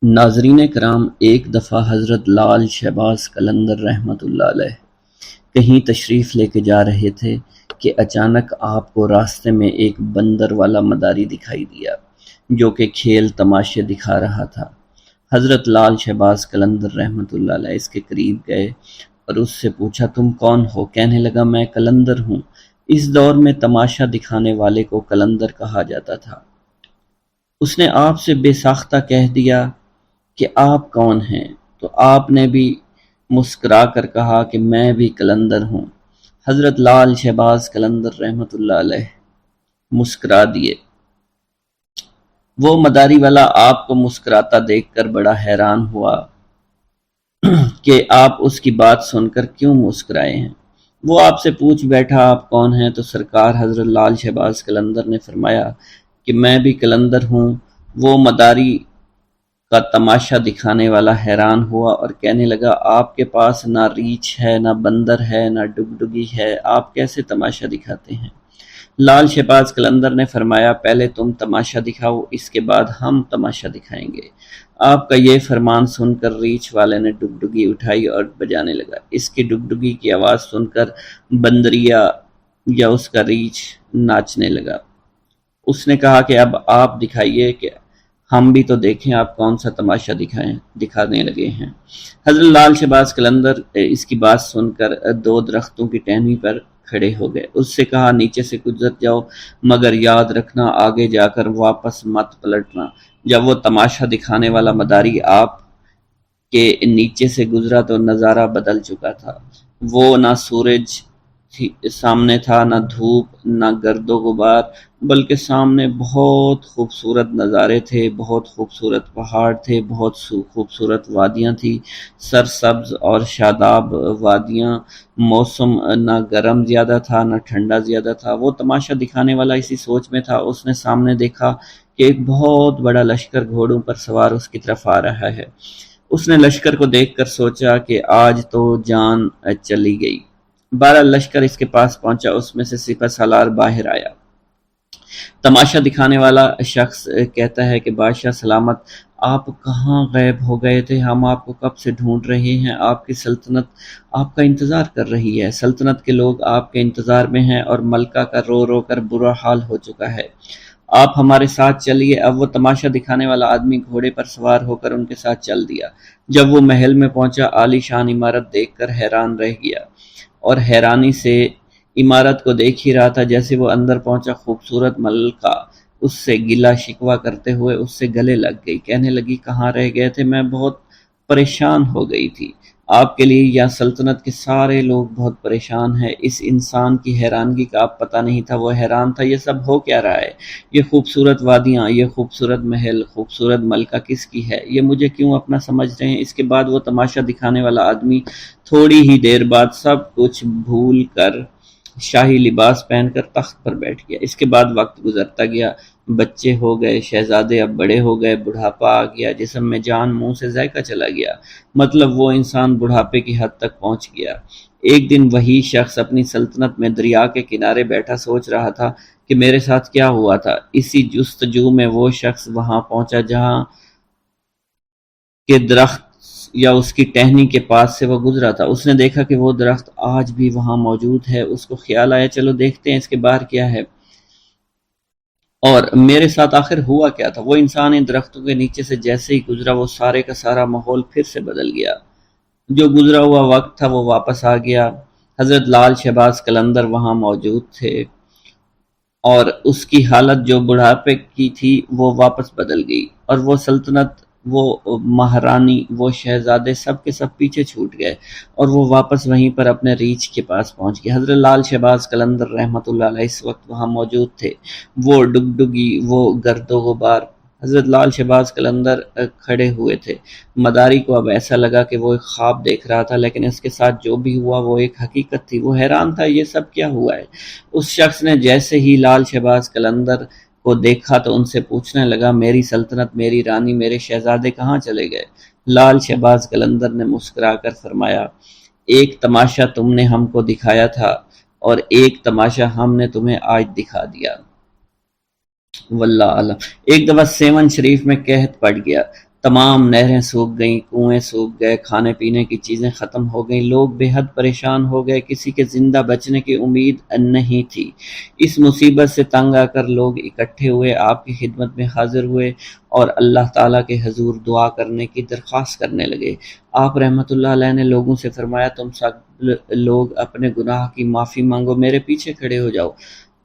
ناظرین کرام، ایک دفعہ حضرت لال شہباز قلندر رحمۃ اللہ علیہ کہیں تشریف لے کے جا رہے تھے کہ اچانک آپ کو راستے میں ایک بندر والا مداری دکھائی دیا جو کہ کھیل تماشے دکھا رہا تھا۔ حضرت لال شہباز قلندر رحمۃ اللہ علیہ اس کے قریب گئے اور اس سے پوچھا، تم کون ہو؟ کہنے لگا، میں قلندر ہوں۔ اس دور میں تماشا دکھانے والے کو قلندر کہا جاتا تھا۔ اس نے آپ سے بے ساختہ کہہ دیا کہ آپ کون ہیں؟ تو آپ نے بھی مسکرا کر کہا کہ میں بھی قلندر ہوں۔ حضرت لال شہباز قلندر رحمۃ اللہ علیہ مسکرا دیے۔ وہ مداری والا آپ کو مسکراتا دیکھ کر بڑا حیران ہوا کہ آپ اس کی بات سن کر کیوں مسکرائے ہیں۔ وہ آپ سے پوچھ بیٹھا، آپ کون ہیں؟ تو سرکار حضرت لال شہباز قلندر نے فرمایا کہ میں بھی قلندر ہوں۔ وہ مداری کا تماشا دکھانے والا حیران ہوا اور کہنے لگا، آپ کے پاس نہ ریچھ ہے، نہ بندر ہے، نہ ڈگڈگی ہے، آپ کیسے تماشا دکھاتے ہیں؟ لال شہباز قلندر نے فرمایا، پہلے تم تماشا دکھاؤ، اس کے بعد ہم تماشا دکھائیں گے۔ آپ کا یہ فرمان سن کر ریچھ والے نے ڈگڈگی اٹھائی اور بجانے لگا۔ اس کی ڈگڈگی کی آواز سن کر بندریا یا اس کا ریچھ ناچنے لگا۔ اس نے کہا کہ اب آپ دکھائیے کہ ہم بھی تو دیکھیں آپ کون سا تماشا دکھانے لگے ہیں۔ حضرت لال شہباز قلندر اس کی بات سن کر دو درختوں کی ٹہنی پر کھڑے ہو گئے۔ اس سے کہا، نیچے سے گزر جاؤ، مگر یاد رکھنا آگے جا کر واپس مت پلٹنا۔ جب وہ تماشا دکھانے والا مداری آپ کے نیچے سے گزرا تو نظارہ بدل چکا تھا۔ وہ نہ سورج سامنے تھا، نہ دھوپ، نہ گرد و غبار، بلکہ سامنے بہت خوبصورت نظارے تھے، بہت خوبصورت پہاڑ تھے، بہت خوبصورت وادیاں تھی، سرسبز اور شاداب وادیاں۔ موسم نہ گرم زیادہ تھا نہ ٹھنڈا زیادہ تھا۔ وہ تماشا دکھانے والا اسی سوچ میں تھا۔ اس نے سامنے دیکھا کہ ایک بہت بڑا لشکر گھوڑوں پر سوار اس کی طرف آ رہا ہے۔ اس نے لشکر کو دیکھ کر سوچا کہ آج تو جان چلی گئی۔ بہرحال لشکر اس کے پاس پہنچا، اس میں سے سپہ سالار باہر آیا۔ تماشا دکھانے والا شخص کہتا ہے کہ بادشاہ سلامت، آپ کہاں غائب ہو گئے تھے؟ ہم آپ کو کب سے ڈھونڈ رہے ہیں۔ آپ کی سلطنت آپ کا انتظار کر رہی ہے۔ سلطنت کے لوگ آپ کے انتظار میں ہیں اور ملکہ کا رو رو کر برا حال ہو چکا ہے۔ آپ ہمارے ساتھ چلیے۔ اب وہ تماشا دکھانے والا آدمی گھوڑے پر سوار ہو کر ان کے ساتھ چل دیا۔ جب وہ محل میں پہنچا، عالی شان عمارت دیکھ کر حیران رہ گیا اور حیرانی سے عمارت کو دیکھ ہی رہا تھا۔ جیسے وہ اندر پہنچا، خوبصورت ملکہ اس سے گلہ شکوہ کرتے ہوئے اس سے گلے لگ گئی۔ کہنے لگی، کہاں رہ گئے تھے؟ میں بہت پریشان ہو گئی تھی۔ آپ کے لیے یا سلطنت کے سارے لوگ بہت پریشان ہیں۔ اس انسان کی حیرانگی کا آپ پتہ نہیں تھا۔ وہ حیران تھا، یہ سب ہو کیا رہا ہے؟ یہ خوبصورت وادیاں، یہ خوبصورت محل، خوبصورت ملکہ کس کی ہے؟ یہ مجھے کیوں اپنا سمجھ رہے ہیں؟ اس کے بعد وہ تماشا دکھانے والا آدمی تھوڑی ہی دیر بعد سب کچھ بھول کر شاہی لباس پہن کر تخت پر بیٹھ گیا۔ اس کے بعد وقت گزرتا گیا، بچے ہو گئے، شہزادے اب بڑے ہو گئے، بڑھاپا آ گیا، جسم میں جان، منہ سے ذائقہ چلا گیا۔ مطلب وہ انسان بڑھاپے کی حد تک پہنچ گیا۔ ایک دن وہی شخص اپنی سلطنت میں دریا کے کنارے بیٹھا سوچ رہا تھا کہ میرے ساتھ کیا ہوا تھا۔ اسی جستجو میں وہ شخص وہاں پہنچا جہاں کے درخت یا اس کی ٹہنی کے پاس سے وہ گزرا تھا۔ اس نے دیکھا کہ وہ درخت آج بھی وہاں موجود ہے۔ اس کو خیال آیا، چلو دیکھتے ہیں اس کے باہر کیا ہے اور میرے ساتھ آخر ہوا کیا تھا۔ وہ انسان ان درختوں کے نیچے سے جیسے ہی گزرا، وہ سارے کا سارا ماحول پھر سے بدل گیا۔ جو گزرا ہوا وقت تھا وہ واپس آ گیا۔ حضرت لال شہباز قلندر وہاں موجود تھے اور اس کی حالت جو بڑھاپے کی تھی وہ واپس بدل گئی، اور وہ سلطنت، وہ مہارانی، وہ شہزادے سب کے سب پیچھے چھوٹ گئے اور وہ واپس وہیں پر اپنے ریچھ کے پاس پہنچ گئے۔ حضرت لال شہباز قلندر رحمۃ اللہ علیہ اس وقت وہاں موجود تھے۔ وہ ڈگڈگی، وہ گرد و غبار، حضرت لال شہباز قلندر کھڑے ہوئے تھے۔ مداری کو اب ایسا لگا کہ وہ ایک خواب دیکھ رہا تھا، لیکن اس کے ساتھ جو بھی ہوا وہ ایک حقیقت تھی۔ وہ حیران تھا، یہ سب کیا ہوا ہے؟ اس شخص نے جیسے ہی لال شہباز قلندر کو دیکھا تو ان سے پوچھنے لگا، میری سلطنت، میری رانی، میرے شہزادے کہاں چلے گئے؟ لال شہباز قلندر نے مسکرا کر فرمایا، ایک تماشا تم نے ہم کو دکھایا تھا اور ایک تماشا ہم نے تمہیں آج دکھا دیا۔ واللہ عالم۔ ایک دفعہ سیون شریف میں قحط پڑ گیا۔ تمام نہریں سوکھ گئیں، کنویں سوکھ گئے، کھانے پینے کی چیزیں ختم ہو گئیں، لوگ بے حد پریشان ہو گئے، کسی کے زندہ بچنے کی امید نہیں تھی۔ اس مصیبت سے تنگ آ کر لوگ اکٹھے ہوئے، آپ کی خدمت میں حاضر ہوئے اور اللہ تعالیٰ کے حضور دعا کرنے کی درخواست کرنے لگے۔ آپ رحمۃ اللہ علیہ نے لوگوں سے فرمایا، تم سب لوگ اپنے گناہ کی معافی مانگو، میرے پیچھے کھڑے ہو جاؤ۔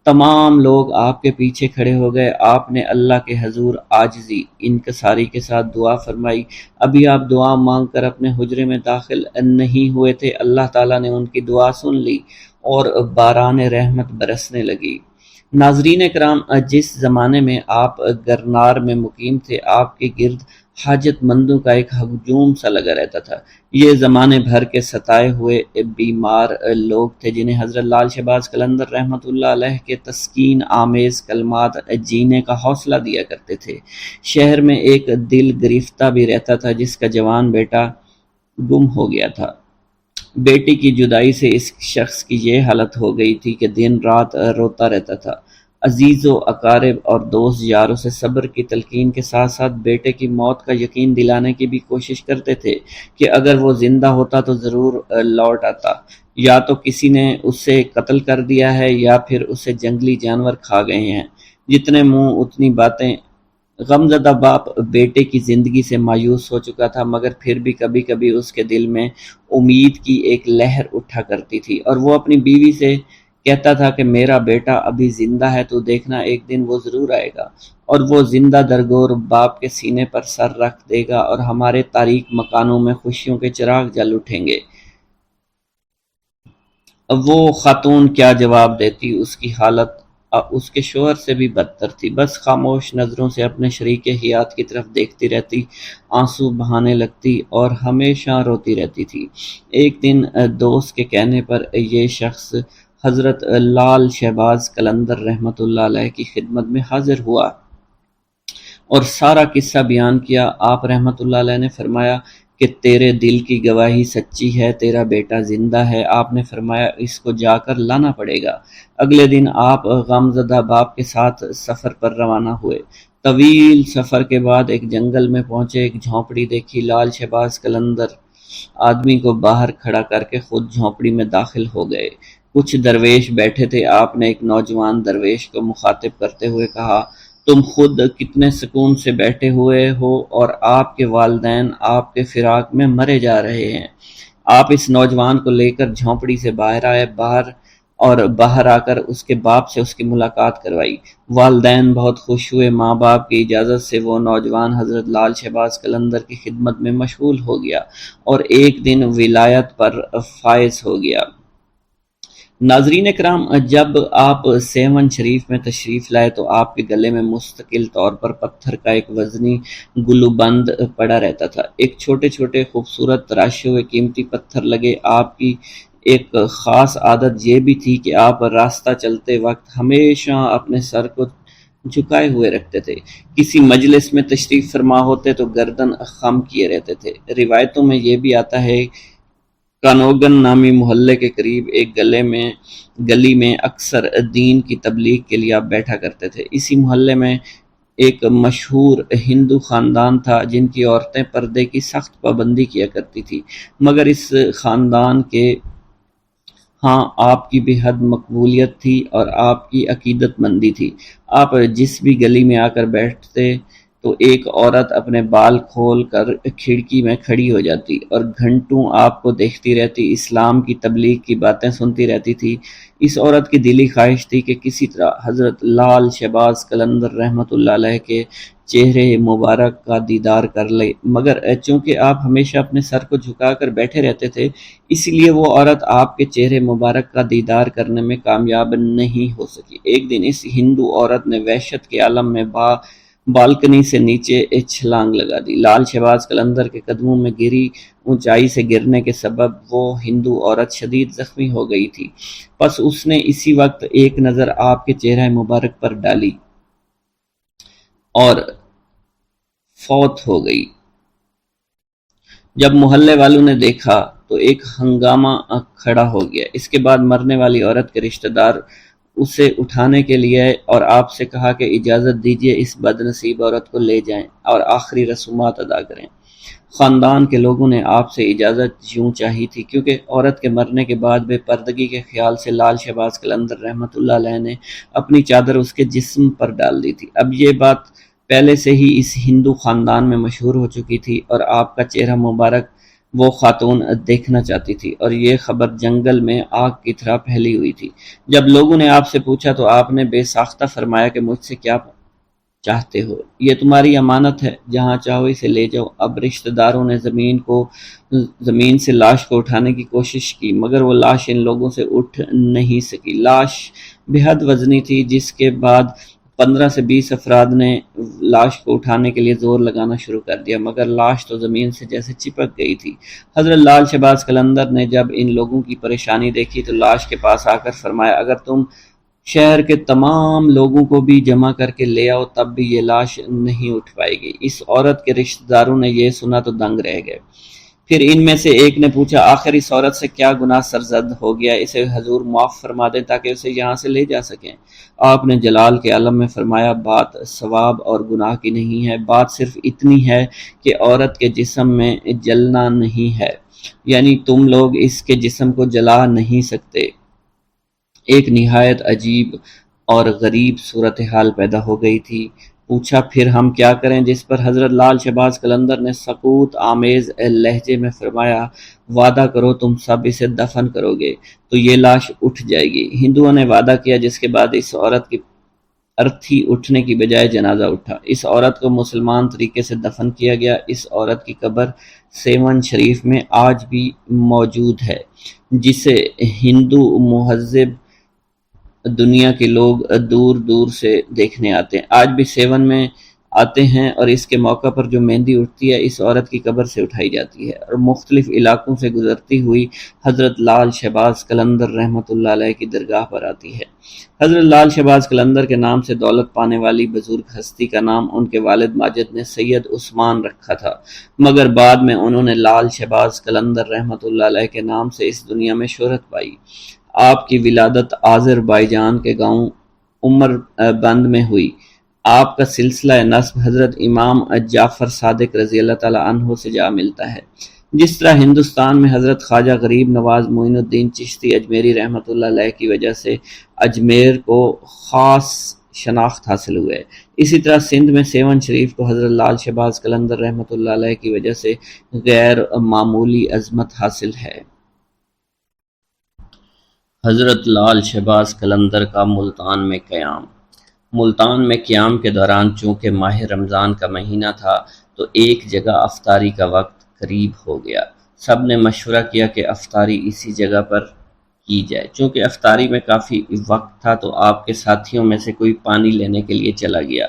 تمام لوگ آپ کے پیچھے کھڑے ہو گئے۔ آپ نے اللہ کے حضور عاجزی انکساری کے ساتھ دعا فرمائی۔ ابھی آپ دعا مانگ کر اپنے حجرے میں داخل نہیں ہوئے تھے، اللہ تعالیٰ نے ان کی دعا سن لی اور باران رحمت برسنے لگی۔ ناظرین کرام، جس زمانے میں آپ گرنار میں مقیم تھے، آپ کے گرد حاجت مندوں کا ایک ہجوم سا لگا رہتا تھا۔ یہ زمانے بھر کے ستائے ہوئے بیمار لوگ تھے جنہیں حضرت لال شہباز قلندر رحمۃ اللہ علیہ کے تسکین آمیز کلمات جینے کا حوصلہ دیا کرتے تھے۔ شہر میں ایک دل گرفتہ بھی رہتا تھا جس کا جوان بیٹا گم ہو گیا تھا۔ بیٹی کی جدائی سے اس شخص کی یہ حالت ہو گئی تھی کہ دن رات روتا رہتا تھا۔ عزیز و اقارب اور دوست یاروں سے صبر کی تلقین کے ساتھ ساتھ بیٹے کی موت کا یقین دلانے کی بھی کوشش کرتے تھے کہ اگر وہ زندہ ہوتا تو ضرور لوٹ آتا، یا تو کسی نے اسے قتل کر دیا ہے یا پھر اسے جنگلی جانور کھا گئے ہیں۔ جتنے منہ اتنی باتیں۔ غمزدہ باپ بیٹے کی زندگی سے مایوس ہو چکا تھا، مگر پھر بھی کبھی کبھی اس کے دل میں امید کی ایک لہر اٹھا کرتی تھی، اور وہ اپنی بیوی سے کہتا تھا کہ میرا بیٹا ابھی زندہ ہے، تو دیکھنا ایک دن وہ ضرور آئے گا اور وہ زندہ درگور باپ کے سینے پر سر رکھ دے گا اور ہمارے تاریک مکانوں میں خوشیوں کے چراغ جل اٹھیں گے۔ اب وہ خاتون کیا جواب دیتی؟ اس کی حالت اس کے شوہر سے بھی بدتر تھی۔ بس خاموش نظروں سے اپنے شریک حیات کی طرف دیکھتی رہتی، آنسو بہانے لگتی اور ہمیشہ روتی رہتی تھی۔ ایک دن دوست کے کہنے پر یہ شخص حضرت لال شہباز قلندر رحمۃ اللہ علیہ کی خدمت میں حاضر ہوا اور سارا قصہ بیان کیا۔ آپ رحمۃ اللہ علیہ نے فرمایا کہ تیرے دل کی گواہی سچی ہے، تیرا بیٹا زندہ ہے۔ آپ نے فرمایا اس کو جا کر لانا پڑے گا۔ اگلے دن آپ غمزدہ باپ کے ساتھ سفر پر روانہ ہوئے۔ طویل سفر کے بعد ایک جنگل میں پہنچے، ایک جھونپڑی دیکھی۔ لال شہباز قلندر آدمی کو باہر کھڑا کر کے خود جھونپڑی میں داخل ہو گئے۔ کچھ درویش بیٹھے تھے۔ آپ نے ایک نوجوان درویش کو مخاطب کرتے ہوئے کہا، تم خود کتنے سکون سے بیٹھے ہوئے ہو اور آپ کے والدین آپ کے فراق میں مرے جا رہے ہیں۔ آپ اس نوجوان کو لے کر جھونپڑی سے باہر آئے، باہر آ کر اس کے باپ سے اس کی ملاقات کروائی۔ والدین بہت خوش ہوئے۔ ماں باپ کی اجازت سے وہ نوجوان حضرت لال شہباز قلندر کی خدمت میں مشغول ہو گیا اور ایک دن ولایت پر فائز ہو گیا۔ ناظرین کرام، جب آپ سیون شریف میں تشریف لائے تو آپ کے گلے میں مستقل طور پر پتھر کا ایک وزنی گلوبند پڑا رہتا تھا۔ ایک چھوٹے چھوٹے خوبصورت تراشے ہوئے قیمتی پتھر لگے۔ آپ کی ایک خاص عادت یہ بھی تھی کہ آپ راستہ چلتے وقت ہمیشہ اپنے سر کو جھکائے ہوئے رکھتے تھے۔ کسی مجلس میں تشریف فرما ہوتے تو گردن خم کیے رہتے تھے۔ روایتوں میں یہ بھی آتا ہے کانوگن نامی محلے کے قریب ایک گلی میں اکثر دین کی تبلیغ کے لیے آپ بیٹھا کرتے تھے۔ اسی محلے میں ایک مشہور ہندو خاندان تھا جن کی عورتیں پردے کی سخت پابندی کیا کرتی تھی، مگر اس خاندان کے ہاں آپ کی بے حد مقبولیت تھی اور آپ کی عقیدت مندی تھی۔ آپ جس بھی گلی میں آ کر بیٹھتے تو ایک عورت اپنے بال کھول کر کھڑکی میں کھڑی ہو جاتی اور گھنٹوں آپ کو دیکھتی رہتی، اسلام کی تبلیغ کی باتیں سنتی رہتی تھی۔ اس عورت کی دلی خواہش تھی کہ کسی طرح حضرت لال شہباز قلندر رحمۃ اللہ علیہ کے چہرے مبارک کا دیدار کر لے، مگر چونکہ آپ ہمیشہ اپنے سر کو جھکا کر بیٹھے رہتے تھے، اس لیے وہ عورت آپ کے چہرے مبارک کا دیدار کرنے میں کامیاب نہیں ہو سکی۔ ایک دن اس ہندو عورت نے وحشت کے عالم میں بالکنی سے نیچے چھلانگ لگا دی۔ لال شہباز قلندر کے قدموں میں گری۔ اونچائی سے گرنے کے سبب وہ ہندو عورت شدید زخمی ہو گئی تھی، پس اس نے اسی وقت ایک نظر آپ کے چہرہ مبارک پر ڈالی اور فوت ہو گئی۔ جب محلے والوں نے دیکھا تو ایک ہنگامہ کھڑا ہو گیا۔ اس کے بعد مرنے والی عورت کے رشتہ دار اسے اٹھانے کے لیے اور آپ سے کہا کہ اجازت دیجیے اس بد نصیب عورت کو لے جائیں اور آخری رسومات ادا کریں۔ خاندان کے لوگوں نے آپ سے اجازت یوں چاہی تھی کیونکہ عورت کے مرنے کے بعد بے پردگی کے خیال سے لال شہباز قلندر رحمۃ اللہ علیہ نے اپنی چادر اس کے جسم پر ڈال دی تھی۔ اب یہ بات پہلے سے ہی اس ہندو خاندان میں مشہور ہو چکی تھی اور آپ کا چہرہ مبارک وہ خاتون دیکھنا چاہتی تھی، اور یہ خبر جنگل میں آگ کی طرح پھیلی ہوئی تھی۔ جب لوگوں نے آپ سے پوچھا تو آپ نے بے ساختہ فرمایا کہ مجھ سے کیا چاہتے ہو، یہ تمہاری امانت ہے، جہاں چاہو اسے لے جاؤ۔ اب رشتہ داروں نے زمین سے لاش کو اٹھانے کی کوشش کی، مگر وہ لاش ان لوگوں سے اٹھ نہیں سکی۔ لاش بے حد وزنی تھی، جس کے بعد 15 سے 20 افراد نے لاش کو اٹھانے کے لیے زور لگانا شروع کر دیا، مگر لاش تو زمین سے جیسے چپک گئی تھی۔ حضرت لال شہباز قلندر نے جب ان لوگوں کی پریشانی دیکھی تو لاش کے پاس آ کر فرمایا، اگر تم شہر کے تمام لوگوں کو بھی جمع کر کے لے آؤ تب بھی یہ لاش نہیں اٹھ پائے گی۔ اس عورت کے رشتہ داروں نے یہ سنا تو دنگ رہ گئے۔ پھر ان میں سے ایک نے پوچھا، آخر اس عورت سے کیا گناہ سرزد ہو گیا، اسے حضور معاف فرما دیں تاکہ اسے یہاں سے لے جا سکیں۔ آپ نے جلال کے عالم میں فرمایا، بات ثواب اور گناہ کی نہیں ہے، بات صرف اتنی ہے کہ عورت کے جسم میں جلنا نہیں ہے، یعنی تم لوگ اس کے جسم کو جلا نہیں سکتے۔ ایک نہایت عجیب اور غریب صورتحال پیدا ہو گئی تھی۔ پوچھا، پھر ہم کیا کریں؟ جس پر حضرت لال شہباز قلندر نے سکوت آمیز لہجے میں فرمایا، وعدہ کرو تم سب اسے دفن کرو گے تو یہ لاش اٹھ جائے گی۔ ہندوؤں نے وعدہ کیا، جس کے بعد اس عورت کی ارتھی اٹھنے کی بجائے جنازہ اٹھا۔ اس عورت کو مسلمان طریقے سے دفن کیا گیا۔ اس عورت کی قبر سیون شریف میں آج بھی موجود ہے، جسے ہندو مہذب دنیا کے لوگ دور دور سے دیکھنے آتے ہیں۔ آج بھی سیون میں آتے ہیں اور اس کے موقع پر جو مہندی اٹھتی ہے اس عورت کی قبر سے اٹھائی جاتی ہے اور مختلف علاقوں سے گزرتی ہوئی حضرت لال شہباز قلندر رحمۃ اللہ علیہ کی درگاہ پر آتی ہے۔ حضرت لال شہباز قلندر کے نام سے دولت پانے والی بزرگ ہستی کا نام ان کے والد ماجد نے سید عثمان رکھا تھا، مگر بعد میں انہوں نے لال شہباز قلندر رحمۃ اللہ علیہ کے نام سے اس دنیا میں شہرت پائی۔ آپ کی ولادت آذربائیجان کے گاؤں عمر بند میں ہوئی۔ آپ کا سلسلہ نسب حضرت امام جعفر صادق رضی اللہ تعالیٰ عنہ سے جا ملتا ہے۔ جس طرح ہندوستان میں حضرت خواجہ غریب نواز معین الدین چشتی اجمیری رحمۃ اللہ علیہ کی وجہ سے اجمیر کو خاص شناخت حاصل ہوئے، اسی طرح سندھ میں سیون شریف کو حضرت لال شہباز قلندر رحمۃ اللہ علیہ کی وجہ سے غیر معمولی عظمت حاصل ہے۔ حضرت لال شہباز قلندر کا ملتان میں قیام۔ ملتان میں قیام کے دوران چونکہ ماہ رمضان کا مہینہ تھا تو ایک جگہ افطاری کا وقت قریب ہو گیا۔ سب نے مشورہ کیا کہ افطاری اسی جگہ پر کی جائے۔ چونکہ افطاری میں کافی وقت تھا تو آپ کے ساتھیوں میں سے کوئی پانی لینے کے لیے چلا گیا،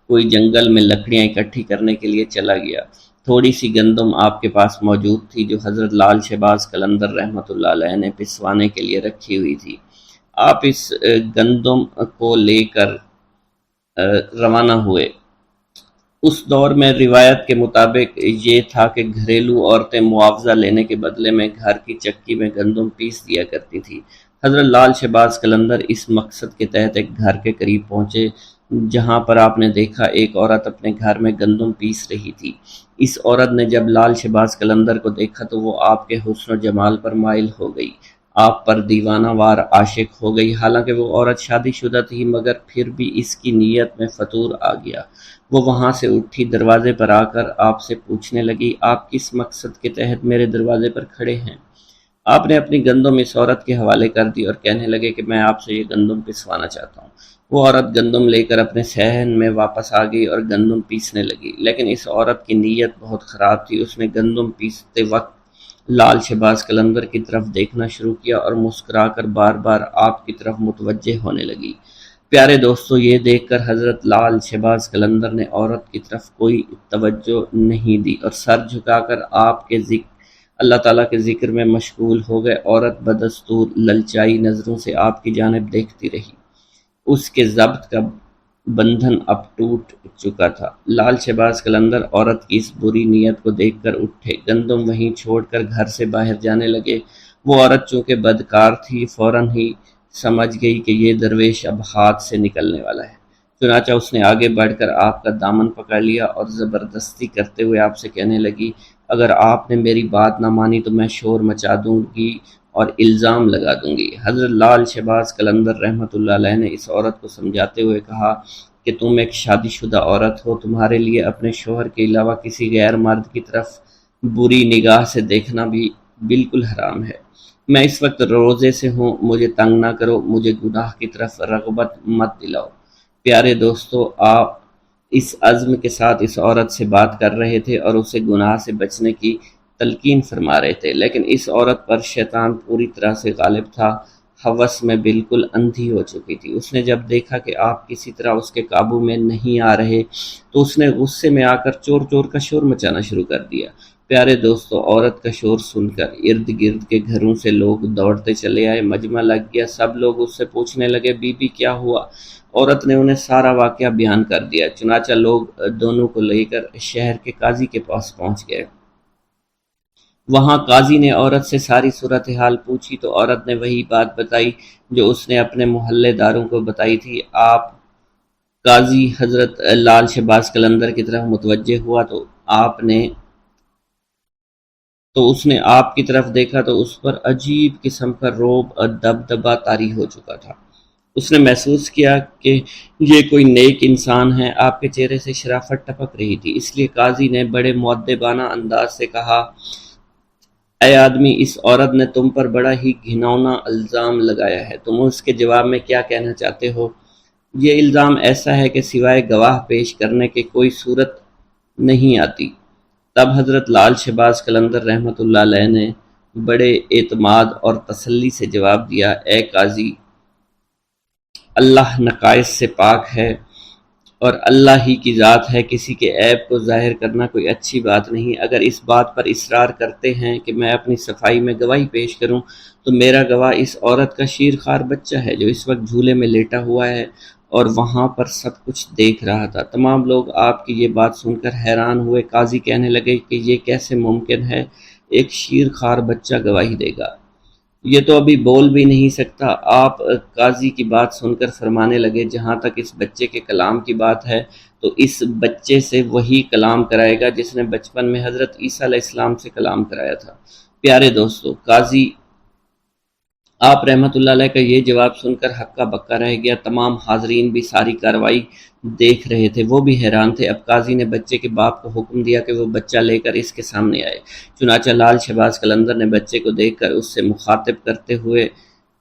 کوئی جنگل میں لکڑیاں اکٹھی کرنے کے لیے چلا گیا۔ تھوڑی سی گندم آپ کے پاس موجود تھی جو حضرت لال شہباز قلندر رحمۃ اللہ علیہ نے پسوانے کے لیے رکھی ہوئی تھی۔ آپ اس گندم کو لے کر روانہ ہوئے۔ اس دور میں روایت کے مطابق یہ تھا کہ گھریلو عورتیں معاوضہ لینے کے بدلے میں گھر کی چکی میں گندم پیس دیا کرتی تھی۔ حضرت لال شہباز قلندر اس مقصد کے تحت ایک گھر کے قریب پہنچے جہاں پر آپ نے دیکھا ایک عورت اپنے گھر میں گندم پیس رہی تھی۔ اس عورت نے جب لال شہباز قلندر کو دیکھا تو وہ آپ کے حسن و جمال پر مائل ہو گئی، آپ پر دیوانہ وار عاشق ہو گئی۔ حالانکہ وہ عورت شادی شدہ تھی مگر پھر بھی اس کی نیت میں فطور آ گیا۔ وہ وہاں سے اٹھی، دروازے پر آ کر آپ سے پوچھنے لگی، آپ کس مقصد کے تحت میرے دروازے پر کھڑے ہیں؟ آپ نے اپنی گندم اس عورت کے حوالے کر دی اور کہنے لگے کہ میں آپ سے یہ گندم پسوانا چاہتا ہوں۔ وہ عورت گندم لے کر اپنے صحن میں واپس آ گئی اور گندم پیسنے لگی، لیکن اس عورت کی نیت بہت خراب تھی۔ اس نے گندم پیستے وقت لال شہباز قلندر کی طرف دیکھنا شروع کیا اور مسکرا کر بار بار آپ کی طرف متوجہ ہونے لگی۔ پیارے دوستو، یہ دیکھ کر حضرت لال شہباز قلندر نے عورت کی طرف کوئی توجہ نہیں دی اور سر جھکا کر آپ کے اللہ تعالیٰ کے ذکر میں مشغول ہو گئے۔ عورت بدستور للچائی نظروں سے آپ کی جانب دیکھتی رہی۔ اس کے ضبط کا بندھن اب ٹوٹ چکا تھا۔ لال شہباز قلندر عورت کی اس بری نیت کو دیکھ کر اٹھے، گندم وہیں چھوڑ کر گھر سے باہر جانے لگے۔ وہ عورت چونکہ بدکار تھی، فوراً ہی سمجھ گئی کہ یہ درویش اب ہاتھ سے نکلنے والا ہے۔ چنانچہ اس نے آگے بڑھ کر آپ کا دامن پکڑ لیا اور زبردستی کرتے ہوئے آپ سے کہنے لگی، اگر آپ نے میری بات نہ مانی تو میں شور مچا دوں گی اور الزام لگا دوں گی۔ حضرت لال شہباز قلندر رحمۃ اللہ علیہ نے اس عورت کو سمجھاتے ہوئے کہا کہ تم ایک شادی شدہ عورت ہو، تمہارے لیے اپنے شوہر کے علاوہ کسی غیر مرد کی طرف بری نگاہ سے دیکھنا بھی بالکل حرام ہے۔ میں اس وقت روزے سے ہوں، مجھے تنگ نہ کرو، مجھے گناہ کی طرف رغبت مت دلاؤ۔ پیارے دوستو، آپ اس عزم کے ساتھ اس عورت سے بات کر رہے تھے اور اسے گناہ سے بچنے کی تلقین فرما رہے تھے، لیکن اس عورت پر شیطان پوری طرح سے غالب تھا، ہوس میں بالکل اندھی ہو چکی تھی۔ اس نے جب دیکھا کہ آپ کسی طرح اس کے قابو میں نہیں آ رہے تو اس نے غصے میں آ کر چور چور کا شور مچانا شروع کر دیا۔ پیارے دوستو، عورت کا شور سن کر ارد گرد کے گھروں سے لوگ دوڑتے چلے آئے، مجمع لگ گیا، سب لوگ اس سے پوچھنے لگے، بی بی کیا ہوا؟ عورت نے انہیں سارا واقعہ بیان کر دیا۔ چنانچہ لوگ دونوں کو لے کر شہر کے قاضی کے پاس پہنچ گئے۔ وہاں قاضی نے عورت سے ساری صورتحال پوچھی تو عورت نے وہی بات بتائی جو اس نے اپنے محلے داروں کو بتائی تھی۔ آپ قاضی حضرت لال شہباز قلندر کی طرف متوجہ ہوا تو اس نے آپ کی طرف دیکھا تو اس پر عجیب قسم کا رعب اور دبدبہ طاری ہو چکا تھا۔ اس نے محسوس کیا کہ یہ کوئی نیک انسان ہے۔ آپ کے چہرے سے شرافت ٹپک رہی تھی، اس لیے قاضی نے بڑے مؤدبانہ انداز سے کہا، اے آدمی، اس عورت نے تم پر بڑا ہی گھناؤنا الزام لگایا ہے، تم اس کے جواب میں کیا کہنا چاہتے ہو؟ یہ الزام ایسا ہے کہ سوائے گواہ پیش کرنے کے کوئی صورت نہیں آتی۔ تب حضرت لال شہباز قلندر رحمۃ اللہ علیہ نے بڑے اعتماد اور تسلی سے جواب دیا، اے قاضی، اللہ نقائص سے پاک ہے اور اللہ ہی کی ذات ہے، کسی کے عیب کو ظاہر کرنا کوئی اچھی بات نہیں۔ اگر اس بات پر اصرار کرتے ہیں کہ میں اپنی صفائی میں گواہی پیش کروں تو میرا گواہ اس عورت کا شیرخوار بچہ ہے جو اس وقت جھولے میں لیٹا ہوا ہے اور وہاں پر سب کچھ دیکھ رہا تھا۔ تمام لوگ آپ کی یہ بات سن کر حیران ہوئے۔ قاضی کہنے لگے کہ یہ کیسے ممکن ہے، ایک شیرخوار بچہ گواہی دے گا؟ یہ تو ابھی بول بھی نہیں سکتا۔ آپ قاضی کی بات سن کر فرمانے لگے، جہاں تک اس بچے کے کلام کی بات ہے تو اس بچے سے وہی کلام کرائے گا جس نے بچپن میں حضرت عیسیٰ علیہ السلام سے کلام کرایا تھا۔ پیارے دوستو، قاضی آپ رحمت اللہ علیہ کا یہ جواب سن کر ہکا بکا رہ گیا۔ تمام حاضرین بھی ساری کارروائی دیکھ رہے تھے، وہ بھی حیران تھے۔ اب قاضی نے بچے کے باپ کو حکم دیا کہ وہ بچہ لے کر اس کے سامنے آئے۔ چنانچہ لال شہباز قلندر نے بچے کو دیکھ کر اس سے مخاطب کرتے ہوئے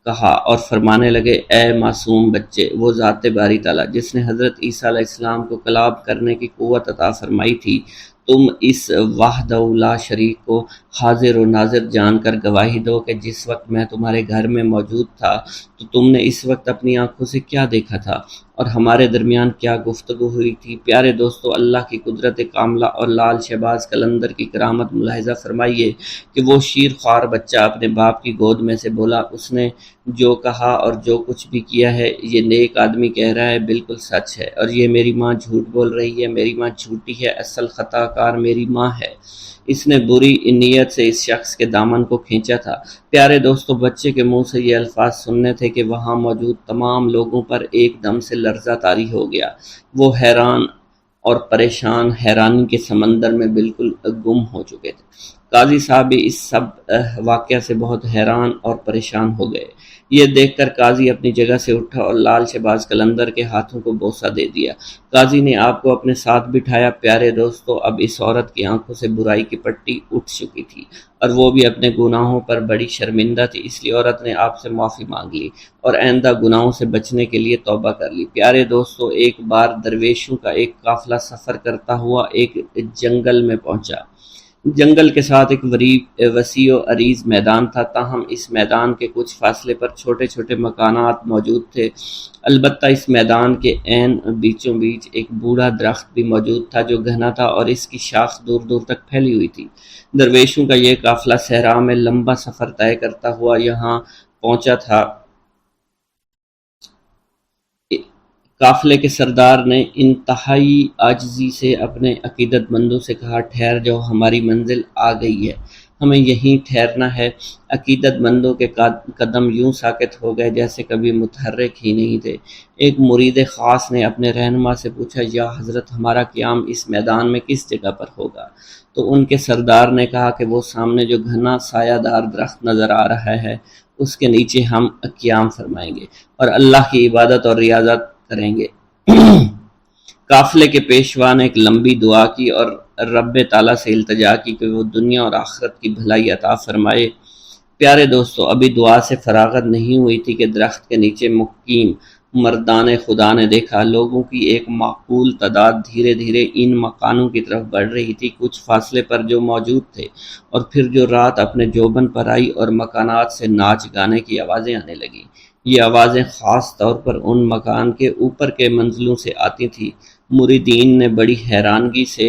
کہا اور فرمانے لگے، اے معصوم بچے، وہ ذات باری تعالیٰ جس نے حضرت عیسیٰ علیہ السلام کو کلام کرنے کی قوت عطا فرمائی تھی، تم اس وحدہ لا شریک کو حاضر و ناظر جان کر گواہی دو کہ جس وقت میں تمہارے گھر میں موجود تھا تو تم نے اس وقت اپنی آنکھوں سے کیا دیکھا تھا اور ہمارے درمیان کیا گفتگو ہوئی تھی۔ پیارے دوستو، اللہ کی قدرت کاملہ اور لال شہباز قلندر کی کرامت ملاحظہ فرمائیے کہ وہ شیر خوار بچہ اپنے باپ کی گود میں سے بولا، اس نے جو کہا اور جو کچھ بھی کیا ہے یہ نیک آدمی کہہ رہا ہے بالکل سچ ہے، اور یہ میری ماں جھوٹ بول رہی ہے، میری ماں جھوٹی ہے، اصل خطا کار میری ماں ہے۔ اس نے بری نیت سے اس شخص کے دامن کو کھینچا تھا۔ پیارے دوستو، بچے کے منہ سے یہ الفاظ سننے تھے کہ وہاں موجود تمام لوگوں پر ایک دم سے لرزہ طاری ہو گیا۔ وہ حیران اور پریشان حیرانی کے سمندر میں بالکل گم ہو چکے تھے۔ قاضی صاحب بھی اس سب واقعہ سے بہت حیران اور پریشان ہو گئے۔ یہ دیکھ کر قاضی اپنی جگہ سے اٹھا اور لال شہباز قلندر کے ہاتھوں کو بوسہ دے دیا۔ قاضی نے آپ کو اپنے ساتھ بٹھایا۔ پیارے دوستو، اب اس عورت کی آنکھوں سے برائی کی پٹی اٹھ چکی تھی اور وہ بھی اپنے گناہوں پر بڑی شرمندہ تھی، اس لیے عورت نے آپ سے معافی مانگ لی اور آئندہ گناہوں سے بچنے کے لیے توبہ کر لی۔ پیارے دوستو، ایک بار درویشوں کا ایک قافلہ سفر کرتا ہوا ایک جنگل میں پہنچا۔ جنگل کے ساتھ ایک وسیع و عریض میدان تھا، تاہم اس میدان کے کچھ فاصلے پر چھوٹے چھوٹے مکانات موجود تھے۔ البتہ اس میدان کے عین بیچوں بیچ ایک بوڑھا درخت بھی موجود تھا جو گھنا تھا اور اس کی شاخ دور دور تک پھیلی ہوئی تھی۔ درویشوں کا یہ قافلہ صحرا میں لمبا سفر طے کرتا ہوا یہاں پہنچا تھا۔ قافلے کے سردار نے انتہائی عاجزی سے اپنے عقیدت مندوں سے کہا، ٹھہر جاؤ، ہماری منزل آ گئی ہے، ہمیں یہیں ٹھہرنا ہے۔ عقیدت مندوں کے قدم یوں ساکت ہو گئے جیسے کبھی متحرک ہی نہیں تھے۔ ایک مرید خاص نے اپنے رہنما سے پوچھا، یا حضرت، ہمارا قیام اس میدان میں کس جگہ پر ہوگا؟ تو ان کے سردار نے کہا کہ وہ سامنے جو گھنا سایہ دار درخت نظر آ رہا ہے اس کے نیچے ہم قیام فرمائیں گے اور اللہ کی عبادت اور ریاضت کریں گے۔ قافلے کے پیشوا نے ایک لمبی دعا کی اور رب تعالیٰ سے التجا کی کہ وہ دنیا اور آخرت کی بھلائی عطا فرمائے۔ پیارے دوستو، ابھی دعا سے فراغت نہیں ہوئی تھی کہ درخت کے نیچے مقیم مردان خدا نے دیکھا لوگوں کی ایک معقول تعداد دھیرے دھیرے ان مکانوں کی طرف بڑھ رہی تھی، کچھ فاصلے پر جو موجود تھے، اور پھر جو رات اپنے جوبن پر آئی اور مکانات سے ناچ گانے کی آوازیں آنے لگیں۔ یہ آوازیں خاص طور پر ان مکان کے اوپر کے منزلوں سے آتی تھیں۔ مریدین نے بڑی حیرانگی سے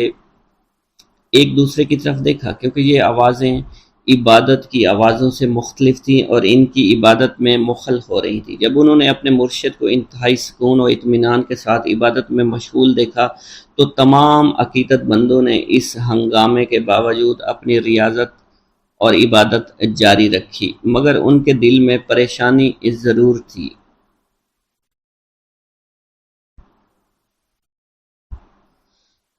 ایک دوسرے کی طرف دیکھا، کیونکہ یہ آوازیں عبادت کی آوازوں سے مختلف تھیں اور ان کی عبادت میں مخل ہو رہی تھیں۔ جب انہوں نے اپنے مرشد کو انتہائی سکون و اطمینان کے ساتھ عبادت میں مشغول دیکھا تو تمام عقیدت مندوں نے اس ہنگامے کے باوجود اپنی ریاضت اور عبادت جاری رکھی، مگر ان کے دل میں پریشانی ضرور تھی۔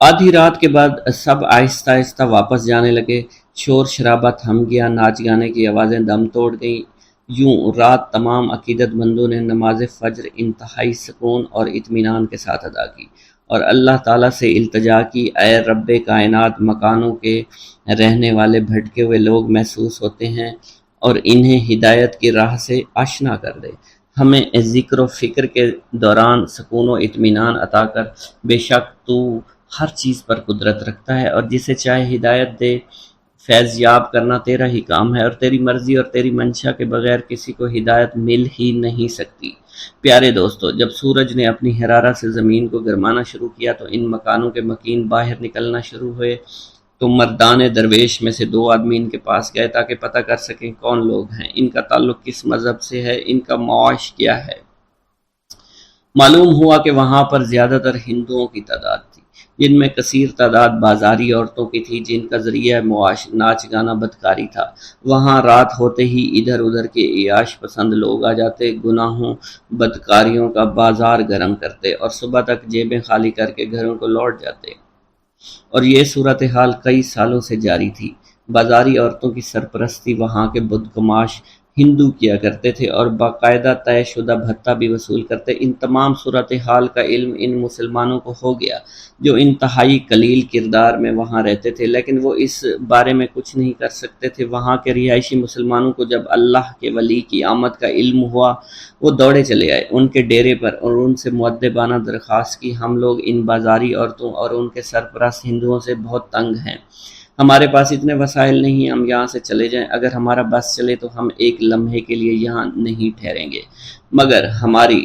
آدھی رات کے بعد سب آہستہ آہستہ واپس جانے لگے، شور شرابہ تھم گیا، ناچ گانے کی آوازیں دم توڑ گئیں۔ یوں رات تمام عقیدت مندوں نے نماز فجر انتہائی سکون اور اطمینان کے ساتھ ادا کی اور اللہ تعالیٰ سے التجا کی، اے رب کائنات، مکانوں کے رہنے والے بھٹکے ہوئے لوگ محسوس ہوتے ہیں اور انہیں ہدایت کی راہ سے آشنا کر دے۔ ہمیں ذکر و فکر کے دوران سکون و اطمینان عطا کر، بے شک تو ہر چیز پر قدرت رکھتا ہے اور جسے چاہے ہدایت دے۔ فیض یاب کرنا تیرا ہی کام ہے اور تیری مرضی اور تیری منشا کے بغیر کسی کو ہدایت مل ہی نہیں سکتی۔ پیارے دوستو، جب سورج نے اپنی حرارت سے زمین کو گرمانا شروع کیا تو ان مکانوں کے مکین باہر نکلنا شروع ہوئے۔ تو مردان درویش میں سے 2 آدمی ان کے پاس گئے تاکہ پتہ کر سکیں کون لوگ ہیں، ان کا تعلق کس مذہب سے ہے، ان کا معاش کیا ہے۔ معلوم ہوا کہ وہاں پر زیادہ تر ہندوؤں کی تعداد تھی، جن میں کثیر تعداد بازاری عورتوں کی تھی جن کا ذریعہ معاش ناچ گانا بدکاری تھا۔ وہاں رات ہوتے ہی ادھر ادھر کے عیاش پسند لوگ آ جاتے، گناہوں بدکاریوں کا بازار گرم کرتے اور صبح تک جیبیں خالی کر کے گھروں کو لوٹ جاتے، اور یہ صورتحال کئی سالوں سے جاری تھی۔ بازاری عورتوں کی سرپرستی وہاں کے بدگماش ہندو کیا کرتے تھے اور باقاعدہ طے شدہ بھتہ بھی وصول کرتے۔ ان تمام صورتحال کا علم ان مسلمانوں کو ہو گیا جو انتہائی قلیل کردار میں وہاں رہتے تھے، لیکن وہ اس بارے میں کچھ نہیں کر سکتے تھے۔ وہاں کے رہائشی مسلمانوں کو جب اللہ کے ولی کی آمد کا علم ہوا، وہ دوڑے چلے آئے ان کے ڈیرے پر اور ان سے مؤدبانہ درخواست کی، ہم لوگ ان بازاری عورتوں اور ان کے سرپرست ہندوؤں سے بہت تنگ ہیں، ہمارے پاس اتنے وسائل نہیں، ہم یہاں سے چلے جائیں، اگر ہمارا بس چلے تو ہم ایک لمحے کے لیے یہاں نہیں ٹھہریں گے، مگر ہماری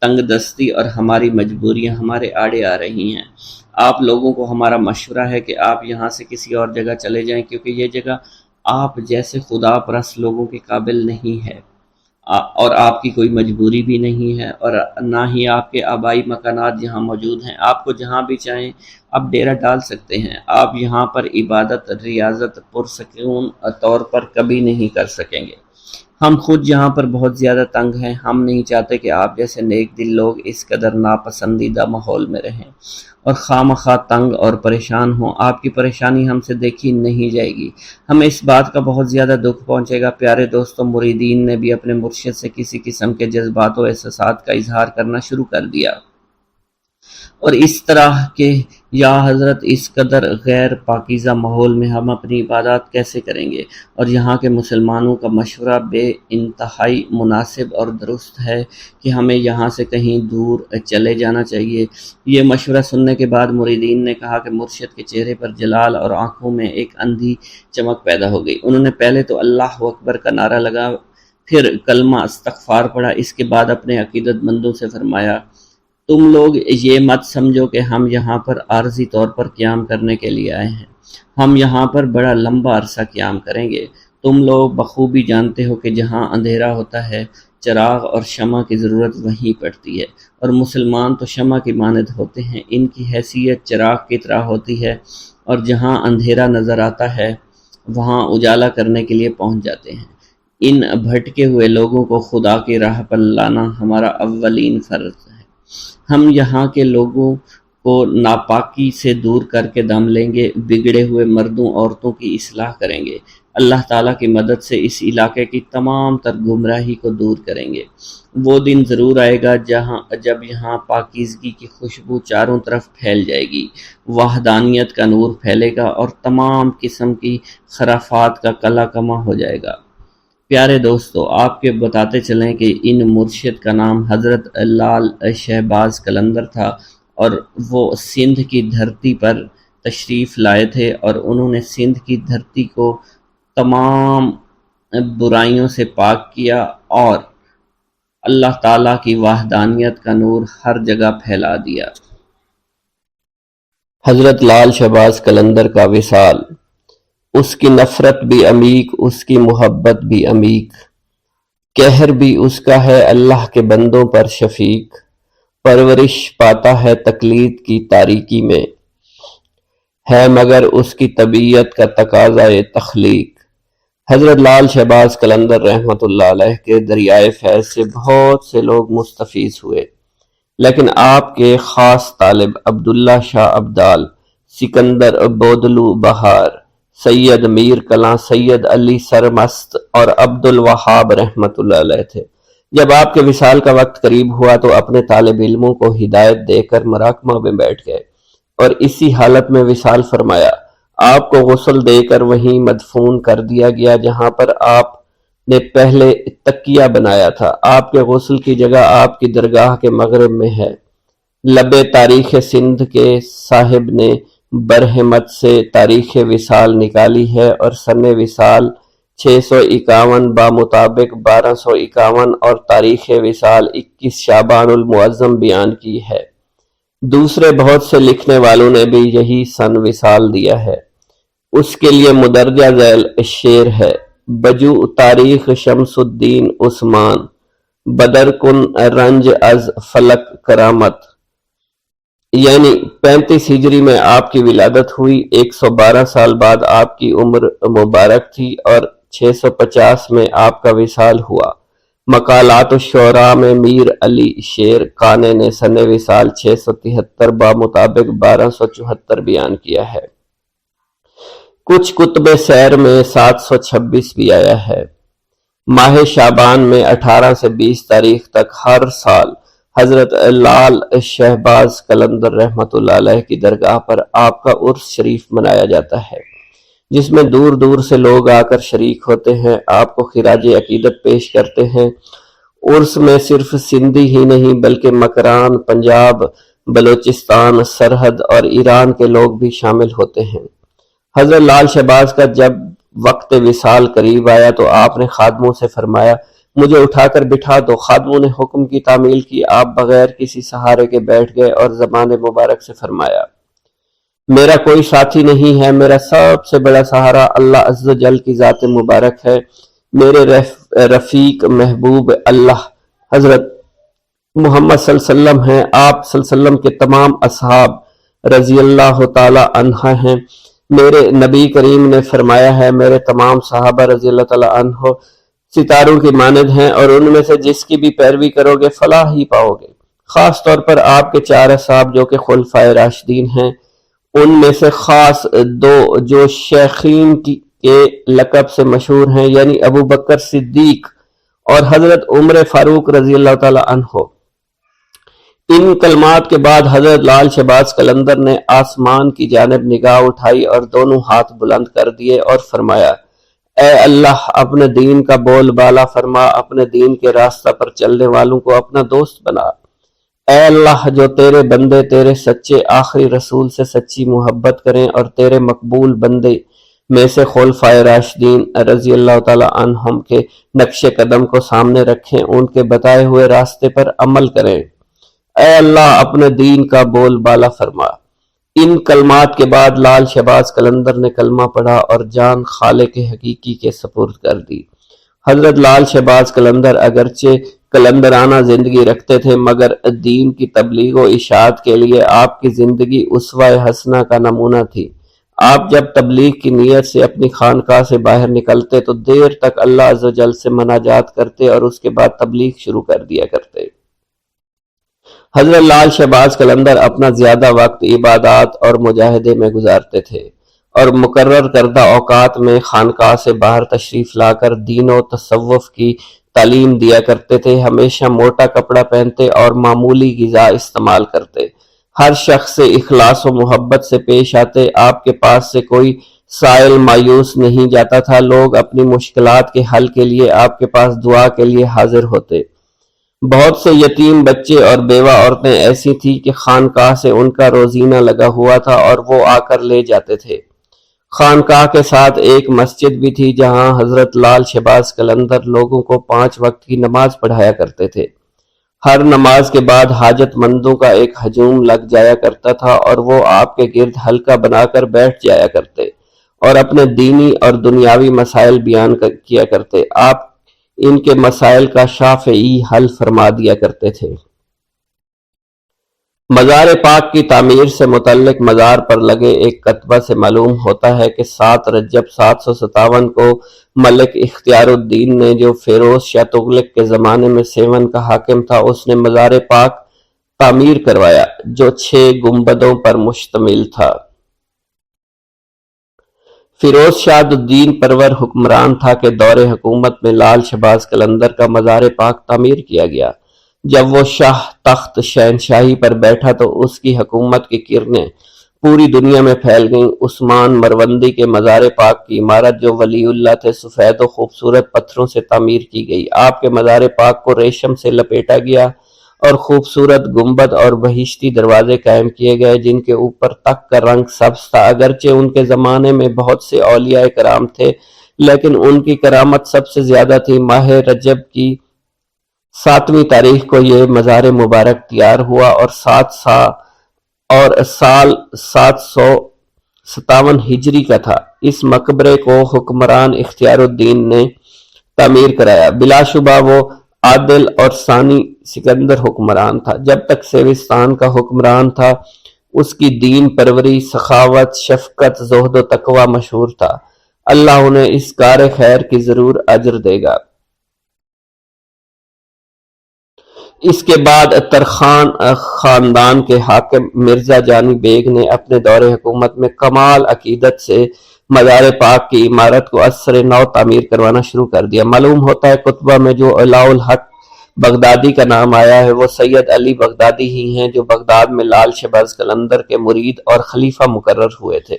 تنگ دستی اور ہماری مجبوریاں ہمارے آڑے آ رہی ہیں۔ آپ لوگوں کو ہمارا مشورہ ہے کہ آپ یہاں سے کسی اور جگہ چلے جائیں، کیونکہ یہ جگہ آپ جیسے خدا پرست لوگوں کے قابل نہیں ہے اور آپ کی کوئی مجبوری بھی نہیں ہے، اور نہ ہی آپ کے آبائی مکانات یہاں موجود ہیں۔ آپ کو جہاں بھی چاہیں آپ ڈیرہ ڈال سکتے ہیں، آپ یہاں پر عبادت ریاضت پرسکون طور پر کبھی نہیں کر سکیں گے۔ ہم خود یہاں پر بہت زیادہ تنگ ہیں، ہم نہیں چاہتے کہ آپ جیسے نیک دل لوگ اس قدر ناپسندیدہ ماحول میں رہیں اور خواہ مخواہ تنگ اور پریشان ہوں۔ آپ کی پریشانی ہم سے دیکھی نہیں جائے گی، ہمیں اس بات کا بہت زیادہ دکھ پہنچے گا۔ پیارے دوستو، مریدین نے بھی اپنے مرشد سے کسی قسم کے جذبات و احساسات کا اظہار کرنا شروع کر دیا، اور اس طرح کہ یا حضرت، اس قدر غیر پاکیزہ ماحول میں ہم اپنی عبادات کیسے کریں گے، اور یہاں کے مسلمانوں کا مشورہ بے انتہائی مناسب اور درست ہے کہ ہمیں یہاں سے کہیں دور چلے جانا چاہیے۔ یہ مشورہ سننے کے بعد مریدین نے کہا کہ مرشد کے چہرے پر جلال اور آنکھوں میں ایک اندھی چمک پیدا ہو گئی۔ انہوں نے پہلے تو اللہ اکبر کا نعرہ لگا، پھر کلمہ استغفار پڑھا، اس کے بعد اپنے عقیدت مندوں سے فرمایا، تم لوگ یہ مت سمجھو کہ ہم یہاں پر عارضی طور پر قیام کرنے کے لیے آئے ہیں، ہم یہاں پر بڑا لمبا عرصہ قیام کریں گے۔ تم لوگ بخوبی جانتے ہو کہ جہاں اندھیرا ہوتا ہے چراغ اور شمع کی ضرورت وہیں پڑتی ہے، اور مسلمان تو شمع کی مانند ہوتے ہیں، ان کی حیثیت چراغ کی طرح ہوتی ہے، اور جہاں اندھیرا نظر آتا ہے وہاں اجالا کرنے کے لیے پہنچ جاتے ہیں۔ ان بھٹکے ہوئے لوگوں کو خدا کی راہ پر لانا ہمارا اولین فرض ہے۔ ہم یہاں کے لوگوں کو ناپاکی سے دور کر کے دم لیں گے، بگڑے ہوئے مردوں عورتوں کی اصلاح کریں گے، اللہ تعالیٰ کی مدد سے اس علاقے کی تمام تر گمراہی کو دور کریں گے۔ وہ دن ضرور آئے گا جب یہاں پاکیزگی کی خوشبو چاروں طرف پھیل جائے گی، وحدانیت کا نور پھیلے گا اور تمام قسم کی خرافات کا کلا کما ہو جائے گا۔ پیارے دوستو، آپ کے بتاتے چلیں کہ ان مرشد کا نام حضرت لال شہباز قلندر تھا اور وہ سندھ کی دھرتی پر تشریف لائے تھے اور انہوں نے سندھ کی دھرتی کو تمام برائیوں سے پاک کیا اور اللہ تعالیٰ کی وحدانیت کا نور ہر جگہ پھیلا دیا۔ حضرت لال شہباز قلندر کا وصال، اس کی نفرت بھی عمیق، اس کی محبت بھی عمیق، قہر بھی اس کا ہے اللہ کے بندوں پر شفیق، پرورش پاتا ہے تقلید کی تاریکی میں، ہے مگر اس کی طبیعت کا تقاضائے تخلیق۔ حضرت لال شہباز قلندر رحمۃ اللہ علیہ کے دریائے فیض سے بہت سے لوگ مستفیض ہوئے، لیکن آپ کے خاص طالب عبداللہ شاہ ابدال، سکندر بودلو بہار، سید میر کلاں، سید علی سرمست اور عبد الوہاب رحمۃ اللہ علیہ تھے۔ جب آپ کے وصال کا وقت قریب ہوا تو اپنے طالب علموں کو ہدایت دے کر مراقبہ میں بیٹھ گئے اور اسی حالت میں وصال فرمایا۔ آپ کو غسل دے کر وہیں مدفون کر دیا گیا جہاں پر آپ نے پہلے تکیہ بنایا تھا۔ آپ کے غسل کی جگہ آپ کی درگاہ کے مغرب میں ہے۔ لبِ تاریخ سندھ کے صاحب نے برہمت سے تاریخ وصال نکالی ہے اور سن وصال 651 بمطابق 1251 اور تاریخ وصال 21 شعبان المعظم بیان کی ہے۔ دوسرے بہت سے لکھنے والوں نے بھی یہی سن وصال دیا ہے۔ اس کے لیے مدرجہ ذیل شعر ہے: بجو تاریخ شمس الدین عثمان، بدر کن رنج از فلک کرامت۔ یعنی 35 ہجری میں آپ کی ولادت ہوئی، 112 سال بعد آپ کی عمر مبارک تھی اور 650 میں آپ کا وصال ہوا۔ مقالات الشعراء میں میر علی شیر خانے نے سن وصال 673 بمطابق 1274 بیان کیا ہے۔ کچھ کتب سیر میں 726 بھی آیا ہے۔ ماہ شعبان میں 18 سے 20 تاریخ تک ہر سال حضرت لال شہباز قلندر رحمۃ اللہ علیہ کی درگاہ پر آپ کا عرس شریف منایا جاتا ہے، جس میں دور دور سے لوگ آ کر شریک ہوتے ہیں، آپ کو خراج عقیدت پیش کرتے ہیں۔ عرس میں صرف سندھی ہی نہیں بلکہ مکران، پنجاب، بلوچستان، سرحد اور ایران کے لوگ بھی شامل ہوتے ہیں۔ حضرت لال شہباز کا جب وقت وصال قریب آیا تو آپ نے خادموں سے فرمایا، مجھے اٹھا کر بٹھا دو۔ خادموں نے حکم کی تعمیل کی۔ آپ بغیر کسی سہارے کے بیٹھ گئے اور زبان مبارک سے فرمایا، میرا کوئی ساتھی نہیں ہے، میرا سب سے بڑا سہارا اللہ عز و جل کی ذات مبارک ہے۔ میرے رفیق محبوب اللہ حضرت محمد صلی اللہ علیہ وسلم ہیں۔ آپ صلی اللہ علیہ وسلم کے تمام اصحاب رضی اللہ تعالی عنہ ہیں۔ میرے نبی کریم نے فرمایا ہے، میرے تمام صحابہ رضی اللہ تعالی عنہ ستاروں کی مانند ہیں اور ان میں سے جس کی بھی پیروی کرو گے فلاح ہی پاؤ گے۔ خاص طور پر آپ کے 4 اصحاب جو کہ خلفائے راشدین ہیں، ان میں سے خاص 2 جو شیخین کے لقب سے مشہور ہیں، یعنی ابو بکر صدیق اور حضرت عمر فاروق رضی اللہ تعالی عنہ۔ ان کلمات کے بعد حضرت لال شہباز قلندر نے آسمان کی جانب نگاہ اٹھائی اور دونوں ہاتھ بلند کر دیے اور فرمایا، اے اللہ، اپنے دین کا بول بالا فرما، اپنے دین کے راستہ پر چلنے والوں کو اپنا دوست بنا۔ اے اللہ، جو تیرے بندے تیرے سچے آخری رسول سے سچی محبت کریں اور تیرے مقبول بندے میں سے خلفائے راشدین رضی اللہ تعالی عنہم کے نقش قدم کو سامنے رکھیں، ان کے بتائے ہوئے راستے پر عمل کریں۔ اے اللہ، اپنے دین کا بول بالا فرما۔ ان کلمات کے بعد لال شہباز قلندر نے کلمہ پڑھا اور جان خالق حقیقی کے سپرد کر دی۔ حضرت لال شہباز قلندر اگرچہ قلندرانہ زندگی رکھتے تھے مگر دین کی تبلیغ و اشاعت کے لیے آپ کی زندگی اسوہ حسنہ کا نمونہ تھی۔ آپ جب تبلیغ کی نیت سے اپنی خانقاہ سے باہر نکلتے تو دیر تک اللہ عز و جل سے مناجات کرتے اور اس کے بعد تبلیغ شروع کر دیا کرتے۔ حضرت لال شہباز قلندر اپنا زیادہ وقت عبادات اور مجاہدے میں گزارتے تھے اور مقرر کردہ اوقات میں خانقاہ سے باہر تشریف لا کر دین و تصوف کی تعلیم دیا کرتے تھے۔ ہمیشہ موٹا کپڑا پہنتے اور معمولی غذا استعمال کرتے، ہر شخص سے اخلاص و محبت سے پیش آتے۔ آپ کے پاس سے کوئی سائل مایوس نہیں جاتا تھا، لوگ اپنی مشکلات کے حل کے لیے آپ کے پاس دعا کے لیے حاضر ہوتے۔ بہت سے یتیم بچے اور بیوہ عورتیں ایسی تھیں کہ خانقاہ سے ان کا روزینہ لگا ہوا تھا اور وہ آ کر لے جاتے تھے۔ خانقاہ کے ساتھ ایک مسجد بھی تھی جہاں حضرت لال شہباز قلندر لوگوں کو 5 وقت کی نماز پڑھایا کرتے تھے۔ ہر نماز کے بعد حاجت مندوں کا ایک ہجوم لگ جایا کرتا تھا اور وہ آپ کے گرد حلقہ بنا کر بیٹھ جایا کرتے اور اپنے دینی اور دنیاوی مسائل بیان کیا کرتے۔ آپ ان کے مسائل کا شافعی حل فرما دیا کرتے تھے۔ مزار پاک کی تعمیر سے متعلق مزار پر لگے ایک کتبہ سے معلوم ہوتا ہے کہ 7 رجب 757 کو ملک اختیار الدین نے، جو فیروز شاہ تغلق کے زمانے میں سیون کا حاکم تھا، اس نے مزار پاک تعمیر کروایا جو 6 گنبدوں پر مشتمل تھا۔ فیروز شاہ الدین پرور حکمران تھا کہ دور حکومت میں لال شہباز قلندر کا مزار پاک تعمیر کیا گیا۔ جب وہ شاہ تخت شہنشاہی پر بیٹھا تو اس کی حکومت کی کرنیں پوری دنیا میں پھیل گئیں۔ عثمان مروندی کے مزار پاک کی عمارت، جو ولی اللہ تھے، سفید و خوبصورت پتھروں سے تعمیر کی گئی۔ آپ کے مزار پاک کو ریشم سے لپیٹا گیا اور خوبصورت گنبد اور بہشتی دروازے قائم کیے گئے جن کے اوپر تخت کا رنگ سبز تھا۔ اگرچہ ان کے زمانے میں بہت سے اولیاء کرام تھے، لیکن ان کی کرامت سب سے زیادہ تھی۔ ماہ رجب کی 7ویں تاریخ کو یہ مزار مبارک تیار ہوا اور سال 757 ہجری کا تھا۔ اس مقبرے کو حکمران اختیار الدین نے تعمیر کرایا۔ بلا شبہ وہ عادل اور ثانی سکندر حکمران تھا۔ جب تک سیوستان کا حکمران تھا، اس کی دین پروری، سخاوت، شفقت، زہد و تقوی مشہور تھا۔ اللہ انہیں اس کار خیر کی ضرور اجر دے گا۔ اس کے بعد ترخان خاندان کے حاکم مرزا جانی بیگ نے اپنے دور حکومت میں کمال عقیدت سے مزار پاک کی عمارت کو عصر نو تعمیر کروانا شروع کر دیا۔ معلوم ہوتا ہے کتبہ میں جو علاء الحق بغدادی کا نام آیا ہے وہ سید علی بغدادی ہی ہیں، جو بغداد میں لال شہباز قلندر کے مرید اور خلیفہ مقرر ہوئے تھے۔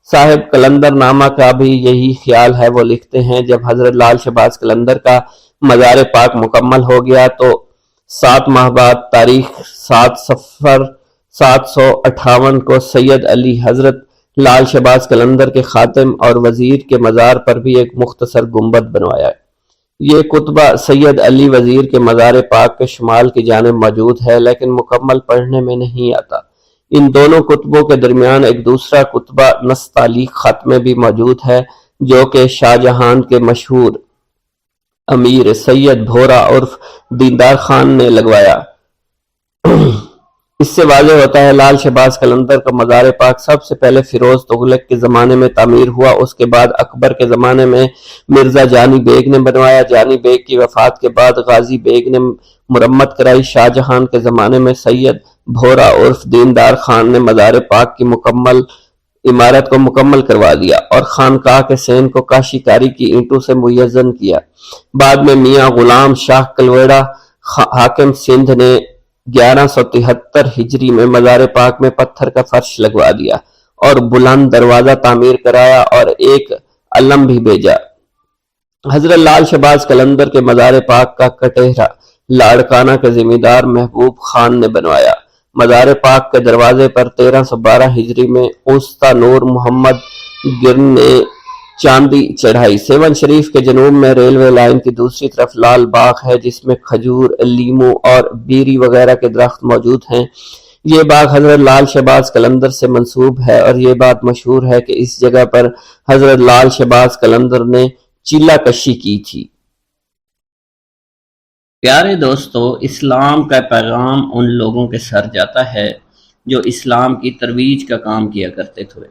صاحب قلندر نامہ کا بھی یہی خیال ہے۔ وہ لکھتے ہیں، جب حضرت لال شہباز قلندر کا مزار پاک مکمل ہو گیا تو 7 ماہ بعد تاریخ 7 صفر 758 کو سید علی حضرت لال شہباز قلندر کے خاتم اور وزیر کے مزار پر بھی ایک مختصر گنبد بنوایا۔ یہ کتبہ سید علی وزیر کے مزار پاک کے شمال کی جانب موجود ہے، لیکن مکمل پڑھنے میں نہیں آتا۔ ان دونوں کتبوں کے درمیان ایک دوسرا کتبہ نستعلیق خط میں بھی موجود ہے، جو کہ شاہ جہان کے مشہور امیر سید بھورا عرف دیندار خان نے لگوایا۔ اس سے واضح ہوتا ہے لال شہباز قلندر کا مزار پاک سب سے پہلے فیروز تغلق کے زمانے میں تعمیر ہوا، اس کے بعد اکبر کے زمانے میں مرزا جانی بیگ نے بنوایا۔ جانی بیگ کی وفات کے بعد غازی بیگ نے مرمت کرائی۔ شاہ جہان کے زمانے میں سید بھورا عرف دیندار خان نے مزار پاک کی عمارت کو مکمل کروا دیا اور خانقاہ کے سین کو کاشی کاری کی اینٹوں سے مزین کیا۔ بعد میں میاں غلام شاہ کلویڑا حاکم سندھ نے 1173 ہجری میں مزار پاک میں پتھر کا فرش لگوا دیا اور بلند دروازہ تعمیر کرایا اور ایک علم بھی بھیجا۔ حضرت لال شہباز قلندر کے مزار پاک کا کٹہرہ لاڑکانہ کے ذمہ دار محبوب خان نے بنوایا۔ مزار پاک کے دروازے پر 1312 ہجری میں اوستا نور محمد گرن نے چاندی چڑھائی۔ سیون شریف کے جنوب میں ریلوے لائن کی دوسری طرف لال باغ ہے جس میں کھجور، لیموں اور بیری وغیرہ کے درخت موجود ہیں۔ یہ باغ حضرت لال شہباز قلندر سے منسوب ہے اور یہ بات مشہور ہے کہ اس جگہ پر حضرت لال شہباز قلندر نے چیلہ کشی کی تھی۔ پیارے دوستو، اسلام کا پیغام ان لوگوں کے سر جاتا ہے جو اسلام کی ترویج کا کام کیا کرتے تھے۔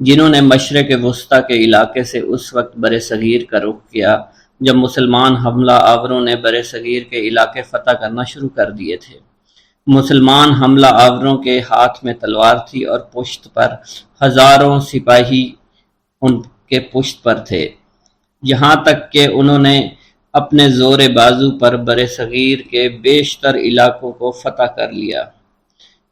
جنہوں نے مشرق وسطیٰ کے علاقے سے اس وقت بر صغیر کا رخ کیا جب مسلمان حملہ آوروں نے بر صغیر کے علاقے فتح کرنا شروع کر دیے تھے۔ مسلمان حملہ آوروں کے ہاتھ میں تلوار تھی اور پشت پر ہزاروں سپاہی ان کے پشت پر تھے، یہاں تک کہ انہوں نے اپنے زور بازو پر بر صغیر کے بیشتر علاقوں کو فتح کر لیا،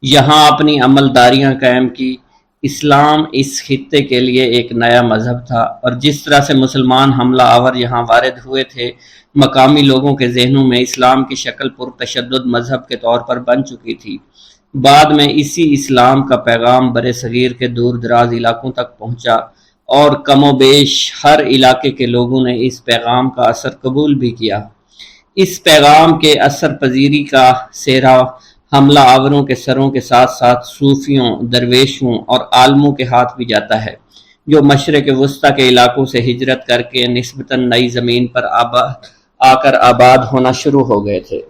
یہاں اپنی عملداریاں قائم کی۔ اسلام اس خطے کے لیے ایک نیا مذہب تھا، اور جس طرح سے مسلمان حملہ آور یہاں وارد ہوئے تھے، مقامی لوگوں کے ذہنوں میں اسلام کی شکل پرتشدد مذہب کے طور پر بن چکی تھی۔ بعد میں اسی اسلام کا پیغام بر صغیر کے دور دراز علاقوں تک پہنچا، اور کم و بیش ہر علاقے کے لوگوں نے اس پیغام کا اثر قبول بھی کیا۔ اس پیغام کے اثر پذیری کا سہرا حملہ آوروں کے سروں کے ساتھ ساتھ صوفیوں، درویشوں اور عالموں کے ہاتھ بھی جاتا ہے، جو مشرق وسطیٰ کے علاقوں سے ہجرت کر کے نسبتاً نئی زمین پر آ کر آباد ہونا شروع ہو گئے تھے۔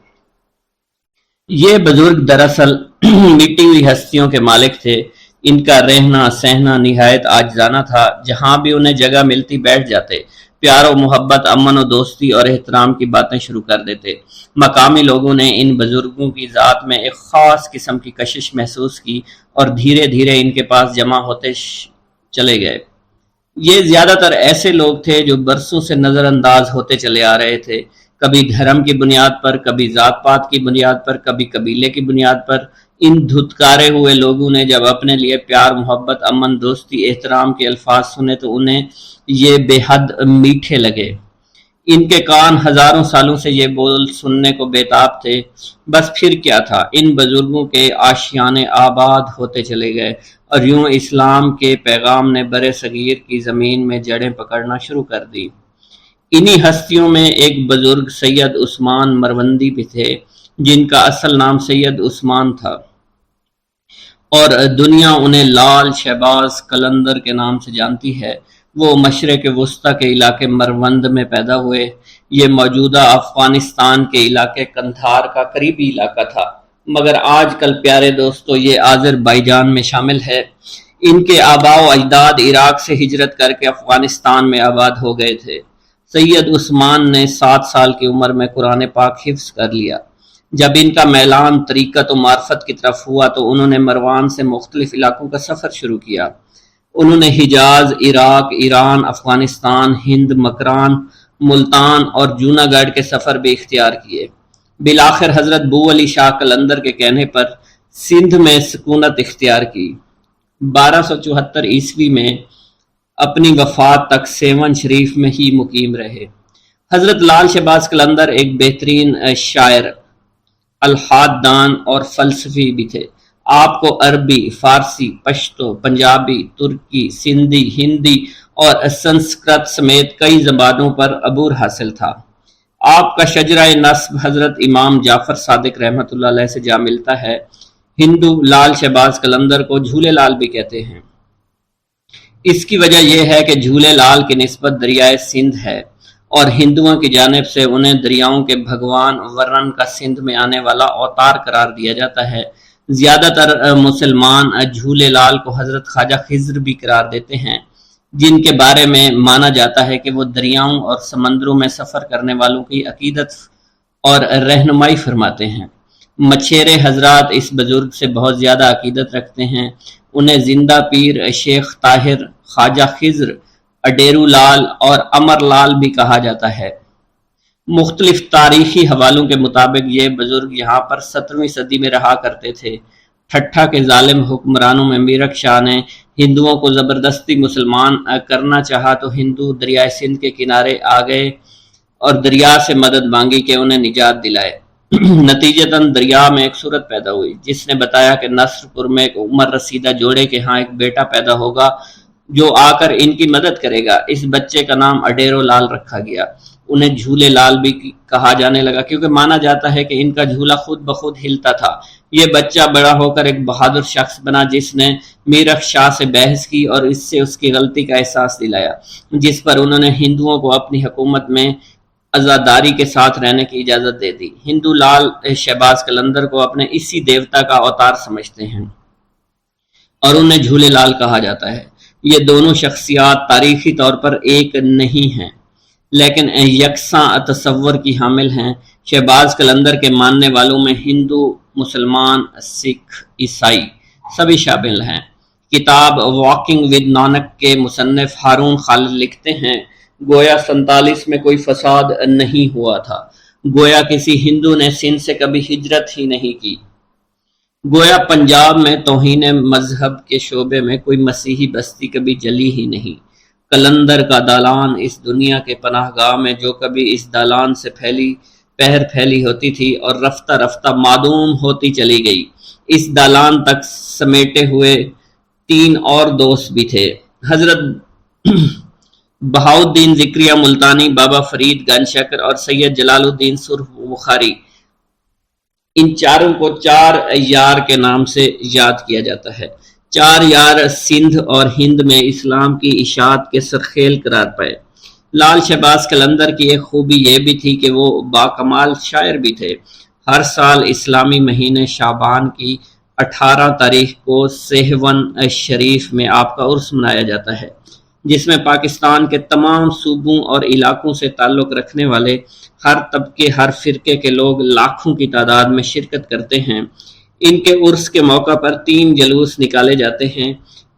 یہ بزرگ دراصل مٹی ہوئی ہستیوں کے مالک تھے، ان کا رہنا سہنا نہایت عاجزانہ تھا، جہاں بھی انہیں جگہ ملتی بیٹھ جاتے، پیار و محبت، امن و دوستی اور احترام کی باتیں شروع کر دیتے۔ مقامی لوگوں نے ان بزرگوں کی ذات میں ایک خاص قسم کی کشش محسوس کی اور دھیرے دھیرے ان کے پاس جمع ہوتے چلے گئے۔ یہ زیادہ تر ایسے لوگ تھے جو برسوں سے نظر انداز ہوتے چلے آ رہے تھے، کبھی دھرم کی بنیاد پر، کبھی ذات پات کی بنیاد پر، کبھی قبیلے کی بنیاد پر۔ ان دھتکارے ہوئے لوگوں نے جب اپنے لیے پیار، محبت، امن، دوستی، احترام کے الفاظ سنے تو انہیں یہ بے حد میٹھے لگے۔ ان کے کان ہزاروں سالوں سے یہ بول سننے کو بےتاب تھے۔ بس پھر کیا تھا، ان بزرگوں کے آشیانے آباد ہوتے چلے گئے، اور یوں اسلام کے پیغام نے بر صغیر کی زمین میں جڑیں پکڑنا شروع کر دی۔ انہی ہستیوں میں ایک بزرگ سید عثمان مروندی بھی تھے، جن کا اصل نام سید عثمان تھا، اور دنیا انہیں لال شہباز قلندر کے نام سے جانتی ہے۔ وہ مشرق وسطیٰ کے علاقے مروند میں پیدا ہوئے۔ یہ موجودہ افغانستان کے علاقے قندھار کا قریبی علاقہ تھا، مگر آج کل پیارے دوستو یہ آذربائیجان میں شامل ہے۔ ان کے آباء و اجداد عراق سے ہجرت کر کے افغانستان میں آباد ہو گئے تھے۔ سید عثمان نے 7 سال کی عمر میں قرآن پاک حفظ کر لیا۔ جب ان کا میلان طریقت و معرفت کی طرف ہوا تو انہوں نے مروان سے مختلف علاقوں کا سفر شروع کیا۔ انہوں نے حجاز، عراق، ایران، افغانستان، ہند، مکران، ملتان اور جوناگڑھ کے سفر بھی اختیار کیے۔ بالآخر حضرت بو علی شاہ قلندر کے کہنے پر سندھ میں سکونت اختیار کی۔ 1274 عیسوی میں اپنی وفات تک سیون شریف میں ہی مقیم رہے۔ حضرت لال شہباز قلندر ایک بہترین شاعر، الحاد دان اور فلسفی بھی تھے۔ آپ کو عربی، فارسی، پشتو، پنجابی، ترکی، سندھی، ہندی اور سنسکرت سمیت کئی زبانوں پر عبور حاصل تھا۔ آپ کا شجرہ نسب حضرت امام جعفر صادق رحمۃ اللہ علیہ سے جا ملتا ہے۔ ہندو لال شہباز قلندر کو جھولے لال بھی کہتے ہیں۔ اس کی وجہ یہ ہے کہ جھولے لال کی نسبت دریائے سندھ ہے، اور ہندوؤں کی جانب سے انہیں دریاؤں کے بھگوان ورن کا سندھ میں آنے والا اوتار قرار دیا جاتا ہے۔ زیادہ تر مسلمان جھولے لال کو حضرت خواجہ خضر بھی قرار دیتے ہیں، جن کے بارے میں مانا جاتا ہے کہ وہ دریاؤں اور سمندروں میں سفر کرنے والوں کی عقیدت اور رہنمائی فرماتے ہیں۔ مچھیرے حضرات اس بزرگ سے بہت زیادہ عقیدت رکھتے ہیں۔ انہیں زندہ پیر، شیخ طاہر، خواجہ خضر، اڈیرو لال اور امر لال بھی کہا جاتا ہے۔ مختلف تاریخی حوالوں کے مطابق یہ بزرگ یہاں پر 17ویں صدی میں رہا کرتے تھے۔ ٹھٹھا کے ظالم حکمرانوں میں میرک شاہ نے ہندوؤں کو زبردستی مسلمان کرنا چاہا تو ہندو دریائے سندھ کے کنارے آ گئے اور دریا سے مدد مانگی کہ انہیں نجات دلائے۔ نتیجتاً دریا میں ایک صورت پیدا ہوئی جس نے بتایا کہ نصر پور میں ایک عمر رسیدہ جوڑے کے ہاں ایک بیٹا پیدا ہوگا جو آ کر ان کی مدد کرے گا۔ اس بچے کا نام اڈیرو لال رکھا گیا۔ انہیں جھولے لال بھی کہا جانے لگا کیونکہ مانا جاتا ہے کہ ان کا جھولا خود بخود ہلتا تھا۔ یہ بچہ بڑا ہو کر ایک بہادر شخص بنا جس نے میرک شاہ سے بحث کی اور اس سے اس کی غلطی کا احساس دلایا، جس پر انہوں نے ہندوؤں کو اپنی حکومت میں عزاداری کے ساتھ رہنے کی اجازت دے دی۔ ہندو لال شہباز قلندر کو اپنے اسی دیوتا کا اوتار سمجھتے ہیں اور انہیں جھولے لال کہا جاتا ہے۔ یہ دونوں شخصیات تاریخی طور پر ایک نہیں ہیں لیکن یکساں تصور کی حامل ہیں۔ شہباز قلندر کے ماننے والوں میں ہندو، مسلمان، سکھ، عیسائی سبھی شامل ہیں۔ کتاب واکنگ ود نانک کے مصنف ہارون خالد لکھتے ہیں، گویا 47 میں کوئی فساد نہیں ہوا تھا، گویا کسی ہندو نے سندھ سے کبھی ہجرت ہی نہیں کی، گویا پنجاب میں توہین مذہب کے شعبے میں کوئی مسیحی بستی کبھی جلی ہی نہیں۔ قلندر کا دالان اس دنیا کے پناہ گاہ میں جو کبھی اس دالان سے پھیلی ہوتی تھی اور رفتہ رفتہ معدوم ہوتی چلی گئی، اس دالان تک سمیٹے ہوئے 3 اور دوست بھی تھے، حضرت بہاؤالدین ذکریہ ملتانی، بابا فرید گنج شکر اور سید جلال الدین سرخ بخاری۔ ان چاروں کو 4 یار کے نام سے یاد کیا جاتا ہے۔ 4 یار سندھ اور ہند میں اسلام کی اشاعت کے سرخیل قرار پائے۔ لال شہباز قلندر کی ایک خوبی یہ بھی تھی کہ وہ باکمال شاعر بھی تھے۔ ہر سال اسلامی مہینے شعبان کی 18 تاریخ کو سیہون شریف میں آپ کا عرس منایا جاتا ہے، جس میں پاکستان کے تمام صوبوں اور علاقوں سے تعلق رکھنے والے ہر طبقے، ہر فرقے کے لوگ لاکھوں کی تعداد میں شرکت کرتے ہیں۔ ان کے عرس کے موقع پر 3 جلوس نکالے جاتے ہیں۔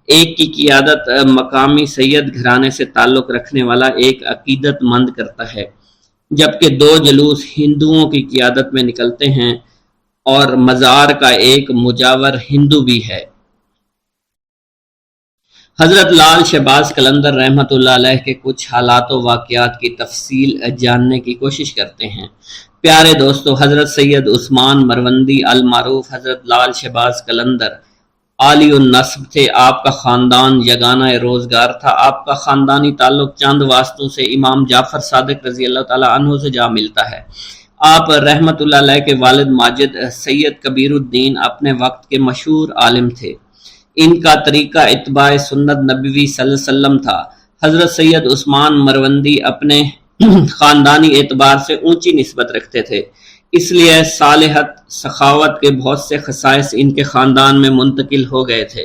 ایک کی قیادت مقامی سید گھرانے سے تعلق رکھنے والا ایک عقیدت مند کرتا ہے، جبکہ 2 جلوس ہندوؤں کی قیادت میں نکلتے ہیں اور مزار کا ایک مجاور ہندو بھی ہے۔ حضرت لال شہباز قلندر رحمۃ اللہ علیہ کے کچھ حالات و واقعات کی تفصیل جاننے کی کوشش کرتے ہیں۔ پیارے دوستو، حضرت سید عثمان مروندی المعروف حضرت لال شہباز قلندر عالی النسب تھے۔ آپ کا خاندان یگانہ روزگار تھا۔ آپ کا خاندانی تعلق چند واسطوں سے امام جعفر صادق رضی اللہ تعالیٰ عنہ سے جا ملتا ہے۔ آپ رحمۃ اللہ علیہ کے والد ماجد سید کبیر الدین اپنے وقت کے مشہور عالم تھے۔ ان کا طریقہ اتباع سنت نبوی صلی اللہ علیہ وسلم تھا۔ حضرت سید عثمان مروندی اپنے خاندانی اعتبار سے اونچی نسبت رکھتے تھے، اس لیے صالحت، سخاوت کے بہت سے خصائص ان کے خاندان میں منتقل ہو گئے تھے۔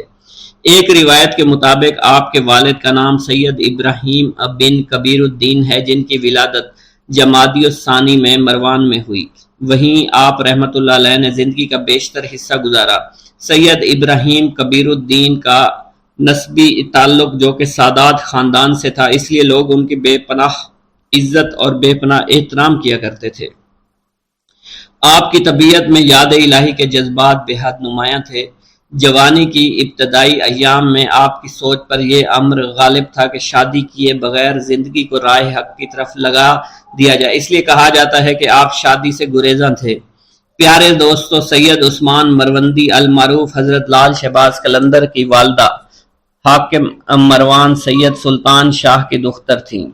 ایک روایت کے مطابق آپ کے والد کا نام سید ابراہیم بن کبیر الدین ہے، جن کی ولادت جمادی الثانی میں مروان میں ہوئی۔ وہیں آپ رحمۃ اللہ علیہ نے زندگی کا بیشتر حصہ گزارا۔ سید ابراہیم کبیر الدین کا نسبی تعلق جو کہ سادات خاندان سے تھا، اس لیے لوگ ان کی بے پناہ عزت اور بے پناہ احترام کیا کرتے تھے۔ آپ کی طبیعت میں یاد الہی کے جذبات بے حد نمایاں تھے۔ جوانی کی ابتدائی ایام میں آپ کی سوچ پر یہ امر غالب تھا کہ شادی کیے بغیر زندگی کو راہ حق کی طرف لگا دیا جائے، اس لیے کہا جاتا ہے کہ آپ شادی سے گریزاں تھے۔ پیارے دوستو، سید عثمان مروندی المعروف حضرت لال شہباز قلندر کی والدہ حاکم مروان سید سلطان شاہ کی دختر تھیں۔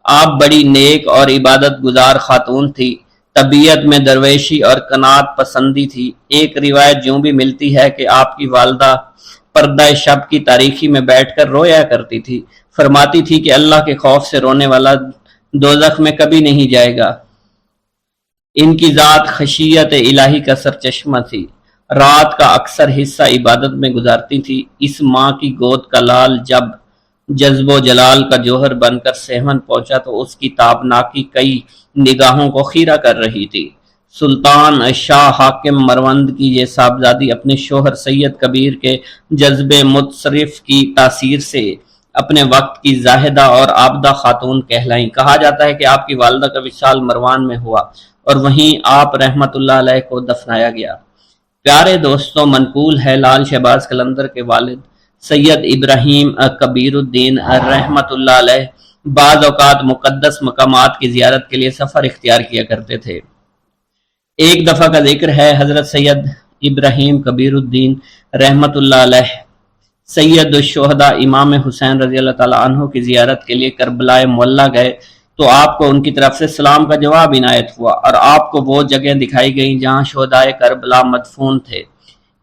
آپ بڑی نیک اور عبادت گزار خاتون تھی۔ طبیعت میں درویشی اور قناعت پسندی تھی۔ ایک روایت یوں بھی ملتی ہے کہ آپ کی والدہ پردہ شب کی تاریکی میں بیٹھ کر رویا کرتی تھی، فرماتی تھی کہ اللہ کے خوف سے رونے والا دوزخ میں کبھی نہیں جائے گا۔ ان کی ذات خشیت الہی کا سرچشمہ تھی، رات کا اکثر حصہ عبادت میں گزارتی تھی۔ اس ماں کی گود کا لال جب جذب و جلال کا جوہر بن کر سیہون پہنچا تو اس کی تابناکی کئی نگاہوں کو خیرہ کر رہی تھی۔ سلطان شاہ حاکم مروند کی یہ صاحبزادی اپنے شوہر سید کبیر کے جذب متصرف کی تاثیر سے اپنے وقت کی زاہدہ اور عابدہ خاتون کہلائیں۔ کہا جاتا ہے کہ آپ کی والدہ کا وصال مروان میں ہوا اور وہیں آپ رحمت اللہ علیہ کو دفنایا گیا۔ پیارے دوستوں، منقول ہے لال شہباز قلندر کے والد سید ابراہیم کبیر الدین رحمت اللہ علیہ بعض اوقات مقدس مقامات کی زیارت کے لیے سفر اختیار کیا کرتے تھے۔ ایک دفعہ کا ذکر ہے، حضرت سید ابراہیم کبیر الدین رحمت اللہ علیہ سید الشہداء امام حسین رضی اللہ تعالیٰ عنہ کی زیارت کے لیے کربلا معلیٰ گئے تو آپ کو ان کی طرف سے سلام کا جواب عنایت ہوا اور آپ کو وہ جگہ دکھائی گئیں جہاں شہداء کربلا مدفون تھے۔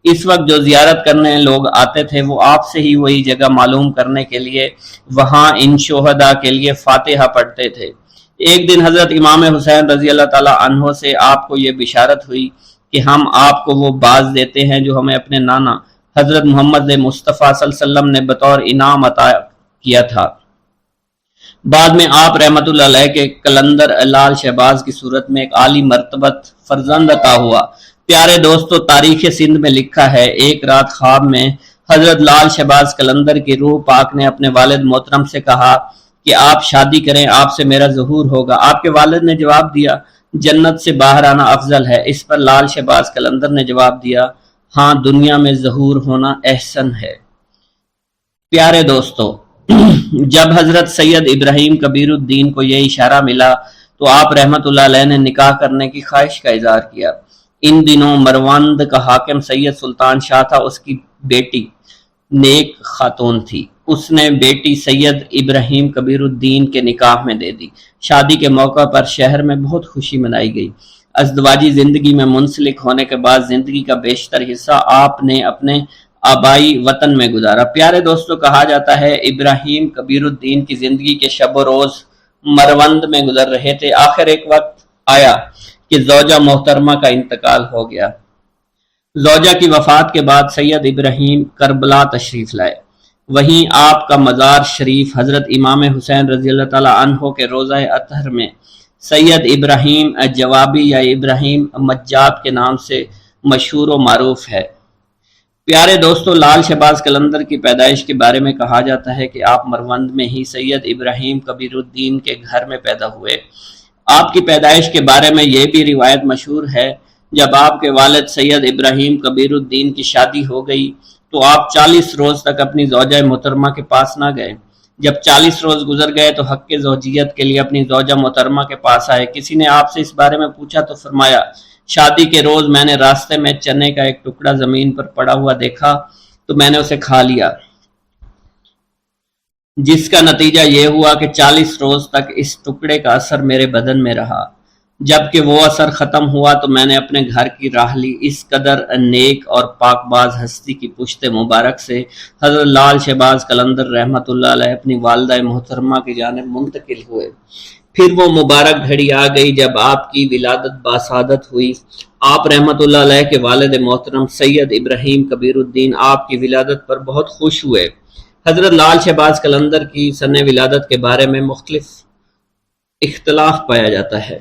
اس وقت جو زیارت کرنے لوگ آتے تھے وہ آپ سے ہی وہی جگہ معلوم کرنے کے لیے وہاں ان شہداء کے لیے فاتحہ پڑھتے تھے۔ ایک دن حضرت امام حسین رضی اللہ تعالیٰ عنہ سے آپ کو یہ بشارت ہوئی کہ ہم آپ کو وہ باز دیتے ہیں جو ہمیں اپنے نانا حضرت محمد مصطفیٰ صلی اللہ علیہ وسلم نے بطور انعام عطا کیا تھا۔ بعد میں آپ رحمت اللہ علیہ کے قلندر لال شہباز کی صورت میں ایک عالی مرتبت فرزند عطا ہوا۔ پیارے دوستو، تاریخ سندھ میں لکھا ہے، ایک رات خواب میں حضرت لال شہباز قلندر کی روح پاک نے اپنے والد محترم سے کہا کہ آپ شادی کریں، آپ سے میرا ظہور ہوگا۔ آپ کے والد نے جواب دیا، جنت سے باہر آنا افضل ہے۔ اس پر لال شہباز قلندر نے جواب دیا، ہاں، دنیا میں ظہور ہونا احسن ہے۔ پیارے دوستو، جب حضرت سید ابراہیم کبیر الدین کو یہ اشارہ ملا تو آپ رحمت اللہ علیہ نے نکاح کرنے کی خواہش کا اظہار کیا۔ ان دنوں مروند کا حاکم سید سلطان شاہ تھا، اس کی بیٹی نیک خاتون تھی۔ اس نے بیٹی سید ابراہیم کبیر الدین کے نکاح میں دے دی۔ شادی کے موقع پر شہر میں بہت خوشی منائی گئی۔ ازدواجی زندگی میں منسلک ہونے کے بعد زندگی کا بیشتر حصہ آپ نے اپنے آبائی وطن میں گزارا۔ پیارے دوستو، کہا جاتا ہے ابراہیم کبیر الدین کی زندگی کے شب و روز مروند میں گزر رہے تھے۔ آخر ایک وقت آیا کہ زوجہ محترمہ کا انتقال ہو گیا۔ زوجہ کی وفات کے بعد سید ابراہیم کربلا تشریف لائے۔ وہیں آپ کا مزار شریف حضرت امام حسین رضی اللہ تعالی عنہ کے روضہ اطہر میں سید ابراہیم جوابی یا ابراہیم مجاب کے نام سے مشہور و معروف ہے۔ پیارے دوستو، لال شہباز قلندر کی پیدائش کے بارے میں کہا جاتا ہے کہ آپ مروند میں ہی سید ابراہیم کبیر الدین کے گھر میں پیدا ہوئے۔ آپ کی پیدائش کے بارے میں یہ بھی روایت مشہور ہے، جب آپ کے والد سید ابراہیم کبیر الدین کی شادی ہو گئی تو آپ 40 روز تک اپنی زوجہ محترمہ کے پاس نہ گئے۔ جب 40 روز گزر گئے تو حق زوجیت کے لیے اپنی زوجہ محترمہ کے پاس آئے۔ کسی نے آپ سے اس بارے میں پوچھا تو فرمایا، شادی کے روز میں نے راستے میں چنے کا ایک ٹکڑا زمین پر پڑا ہوا دیکھا تو میں نے اسے کھا لیا، جس کا نتیجہ یہ ہوا کہ 40 روز تک اس ٹکڑے کا اثر میرے بدن میں رہا۔ جب کہ وہ اثر ختم ہوا تو میں نے اپنے گھر کی راہ لی۔ اس قدر نیک اور پاک باز ہستی کی پشت مبارک سے حضرت لال شہباز قلندر رحمت اللہ علیہ اپنی والدہ محترمہ کی جانب منتقل ہوئے۔ پھر وہ مبارک گھڑی آ گئی جب آپ کی ولادت باسعادت ہوئی۔ آپ رحمت اللہ علیہ کے والد محترم سید ابراہیم کبیر الدین آپ کی ولادت پر بہت خوش ہوئے۔ حضرت لال شہباز قلندر کی سن ولادت کے بارے میں مختلف اختلاف پایا جاتا ہے۔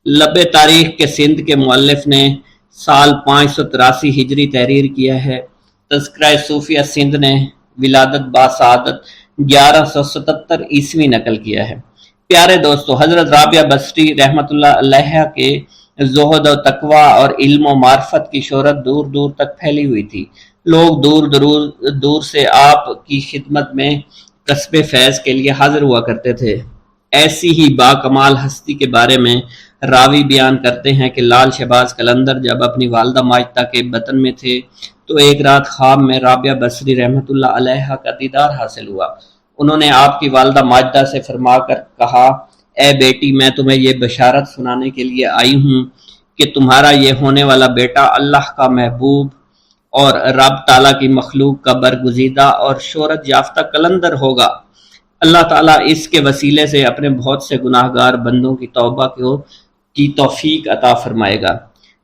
لب تاریخ کے سندھ کے مؤلف نے سال 583 ہجری تحریر کیا ہے۔ تذکرہ صوفیہ سندھ نے ولادت باسعادت 1177 عیسوی نقل کیا ہے۔ پیارے دوستو، حضرت رابعہ بصری رحمت اللہ علیہ کے زہد و تقوی اور علم و معرفت کی شہرت دور دور تک پھیلی ہوئی تھی۔ لوگ دور سے آپ کی خدمت میں کسب فیض کے لیے حاضر ہوا کرتے تھے۔ ایسی ہی با کمال ہستی کے بارے میں راوی بیان کرتے ہیں کہ لال شہباز قلندر جب اپنی والدہ ماجدہ کے بطن میں تھے تو ایک رات خواب میں رابعہ بصری رحمت اللہ علیہ کا دیدار حاصل ہوا۔ انہوں نے آپ کی والدہ ماجدہ سے فرما کر کہا، اے بیٹی، میں تمہیں یہ بشارت سنانے کے لیے آئی ہوں کہ تمہارا یہ ہونے والا بیٹا اللہ کا محبوب اور رب تعالیٰ کی مخلوق کا برگزیدہ اور شہرت یافتہ قلندر ہوگا۔ اللہ تعالیٰ اس کے وسیلے سے اپنے بہت سے گناہ گار بندوں کی توبہ کی توفیق عطا فرمائے گا۔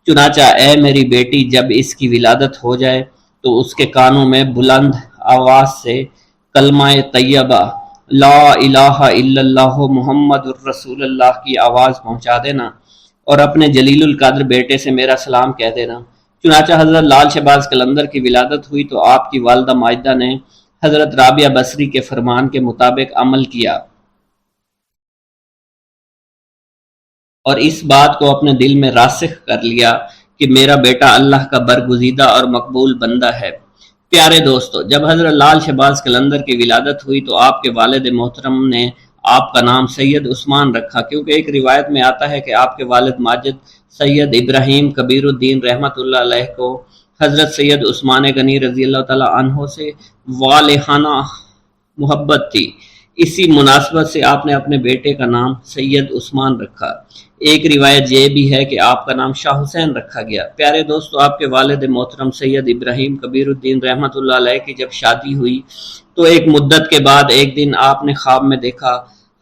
چنانچہ اے میری بیٹی، جب اس کی ولادت ہو جائے تو اس کے کانوں میں بلند آواز سے کلمہ طیبہ لا الہ الا اللہ محمد الرسول اللہ کی آواز پہنچا دینا اور اپنے جلیل القدر بیٹے سے میرا سلام کہہ دینا۔ چنانچہ حضرت لال شہباز قلندر کی ولادت ہوئی تو آپ کی والدہ ماجدہ نے حضرت رابعہ بصری کے فرمان کے مطابق عمل کیا اور اس بات کو اپنے دل میں راسخ کر لیا کہ میرا بیٹا اللہ کا برگزیدہ اور مقبول بندہ ہے۔ پیارے دوستو، جب حضرت لال شہباز قلندر کی ولادت ہوئی تو آپ کے والد محترم نے آپ کا نام سید عثمان رکھا، کیونکہ ایک روایت میں آتا ہے کہ آپ کے والد ماجد سید ابراہیم کبیر الدین رحمت اللہ علیہ کو حضرت سید عثمان غنی رضی اللہ تعالی عنہ سے والہانہ محبت تھی۔ اسی مناسبت سے آپ نے اپنے بیٹے کا نام سید عثمان رکھا۔ ایک روایت یہ بھی ہے کہ آپ کا نام شاہ حسین رکھا گیا۔ پیارے دوستو، آپ کے والد محترم سید ابراہیم کبیر الدین رحمت اللہ علیہ کی جب شادی ہوئی تو ایک مدت کے بعد ایک دن آپ نے خواب میں دیکھا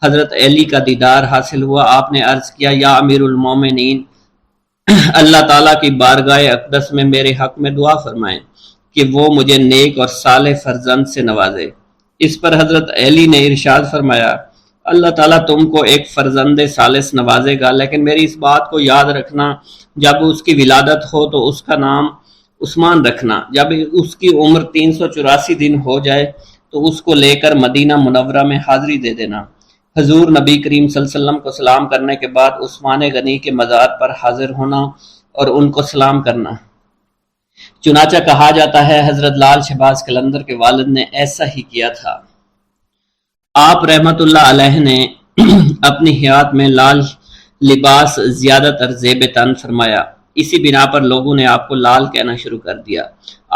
حضرت علی کا دیدار حاصل ہوا۔ آپ نے عرض کیا، یا امیر المومنین، اللہ تعالیٰ کی بارگاہ اقدس میں میرے حق میں دعا فرمائیں کہ وہ مجھے نیک اور صالح فرزند سے نوازے۔ اس پر حضرت علی نے ارشاد فرمایا اللہ تعالیٰ تم کو ایک فرزند ثالث نوازے گا، لیکن میری اس بات کو یاد رکھنا جب اس کی ولادت ہو تو اس کا نام عثمان رکھنا، جب اس کی عمر 384 دن ہو جائے تو اس کو لے کر مدینہ منورہ میں حاضری دے دینا۔ حضور نبی کریم صلی اللہ علیہ وسلم کو سلام کرنے کے بعد عثمان غنی کے مزار پر حاضر ہونا اور ان کو سلام کرنا۔ چنانچہ کہا جاتا ہے حضرت لال شہباز قلندر کے والد نے ایسا ہی کیا تھا۔ آپ رحمت اللہ علیہ نے اپنی حیات میں لال لباس زیادہ تر زیب تن فرمایا، اسی بنا پر لوگوں نے آپ کو لال کہنا شروع کر دیا۔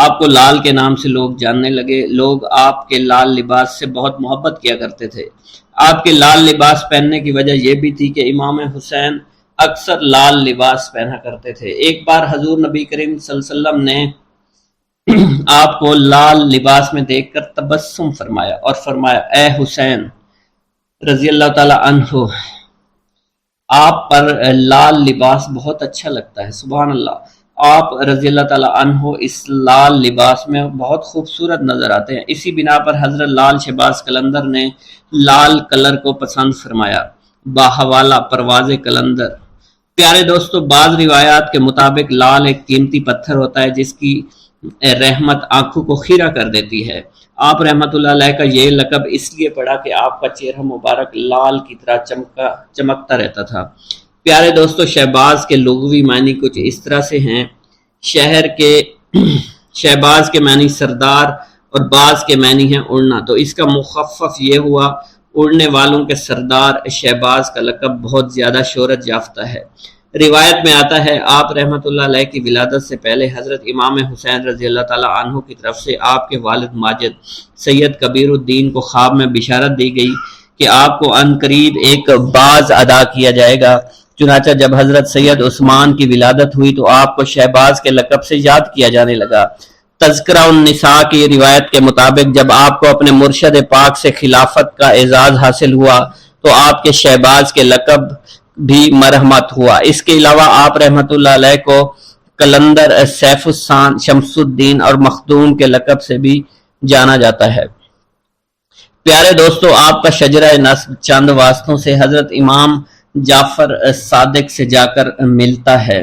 آپ کو لال کے نام سے لوگ جاننے لگے۔ لوگ آپ کے لال لباس سے بہت محبت کیا کرتے تھے۔ آپ کے لال لباس پہننے کی وجہ یہ بھی تھی کہ امام حسین اکثر لال لباس پہنا کرتے تھے۔ ایک بار حضور نبی کریم صلی اللہ علیہ وسلم نے آپ کو لال لباس میں دیکھ کر تبسم فرمایا اور فرمایا اے حسین رضی اللہ تعالی عنہ، آپ پر لال لباس بہت اچھا لگتا ہے۔ سبحان اللہ، آپ رضی اللہ تعالی عنہ اس لال لباس میں بہت خوبصورت نظر آتے ہیں۔ اسی بنا پر حضرت لال شہباز قلندر نے لال کلر کو پسند فرمایا۔ باحوالہ پرواز قلندر۔ پیارے دوستو، بعض روایات کے مطابق لال ایک قیمتی پتھر ہوتا ہے جس کی رحمت آنکھوں کو خیرہ کر دیتی ہے۔ آپ رحمت اللہ علیہ کا یہ لقب اس لیے پڑا کہ آپ کا چہرہ مبارک لال کی طرح چمکتا رہتا تھا۔ پیارے دوستو، شہباز کے لغوی معنی کچھ اس طرح سے ہیں۔ شہباز کے معنی سردار اور باز کے معنی ہیں اڑنا، تو اس کا مخفف یہ ہوا اڑنے والوں کے سردار شہباز کا لقب بہت زیادہ شہرت یافتہ ہے۔ روایت میں آتا ہے آپ رحمت اللہ علیہ کی ولادت سے پہلے حضرت امام حسین رضی اللہ تعالی عنہ کی طرف سے آپ کے والد ماجد سید کبیر الدین کو خواب میں بشارت دی گئی کہ آپ کو عن قریب ایک باز ادا کیا جائے گا۔ چنانچہ جب حضرت سید عثمان کی ولادت ہوئی تو آپ کو شہباز کے لقب سے یاد کیا جانے لگا۔ تذکرہ النساء کی روایت کے مطابق جب آپ کو اپنے مرشد پاک سے خلافت کا اعزاز حاصل ہوا تو آپ کے شہباز کے لقب بھی مرحمت ہوا۔ اس کے علاوہ آپ رحمت اللہ علیہ کو قلندر، سیف السان، شمس الدین اور مخدوم کے لقب سے بھی جانا جاتا ہے۔ پیارے دوستو، آپ کا شجرہ نسب چند واسطوں سے حضرت امام جعفر صادق سے جا کر ملتا ہے۔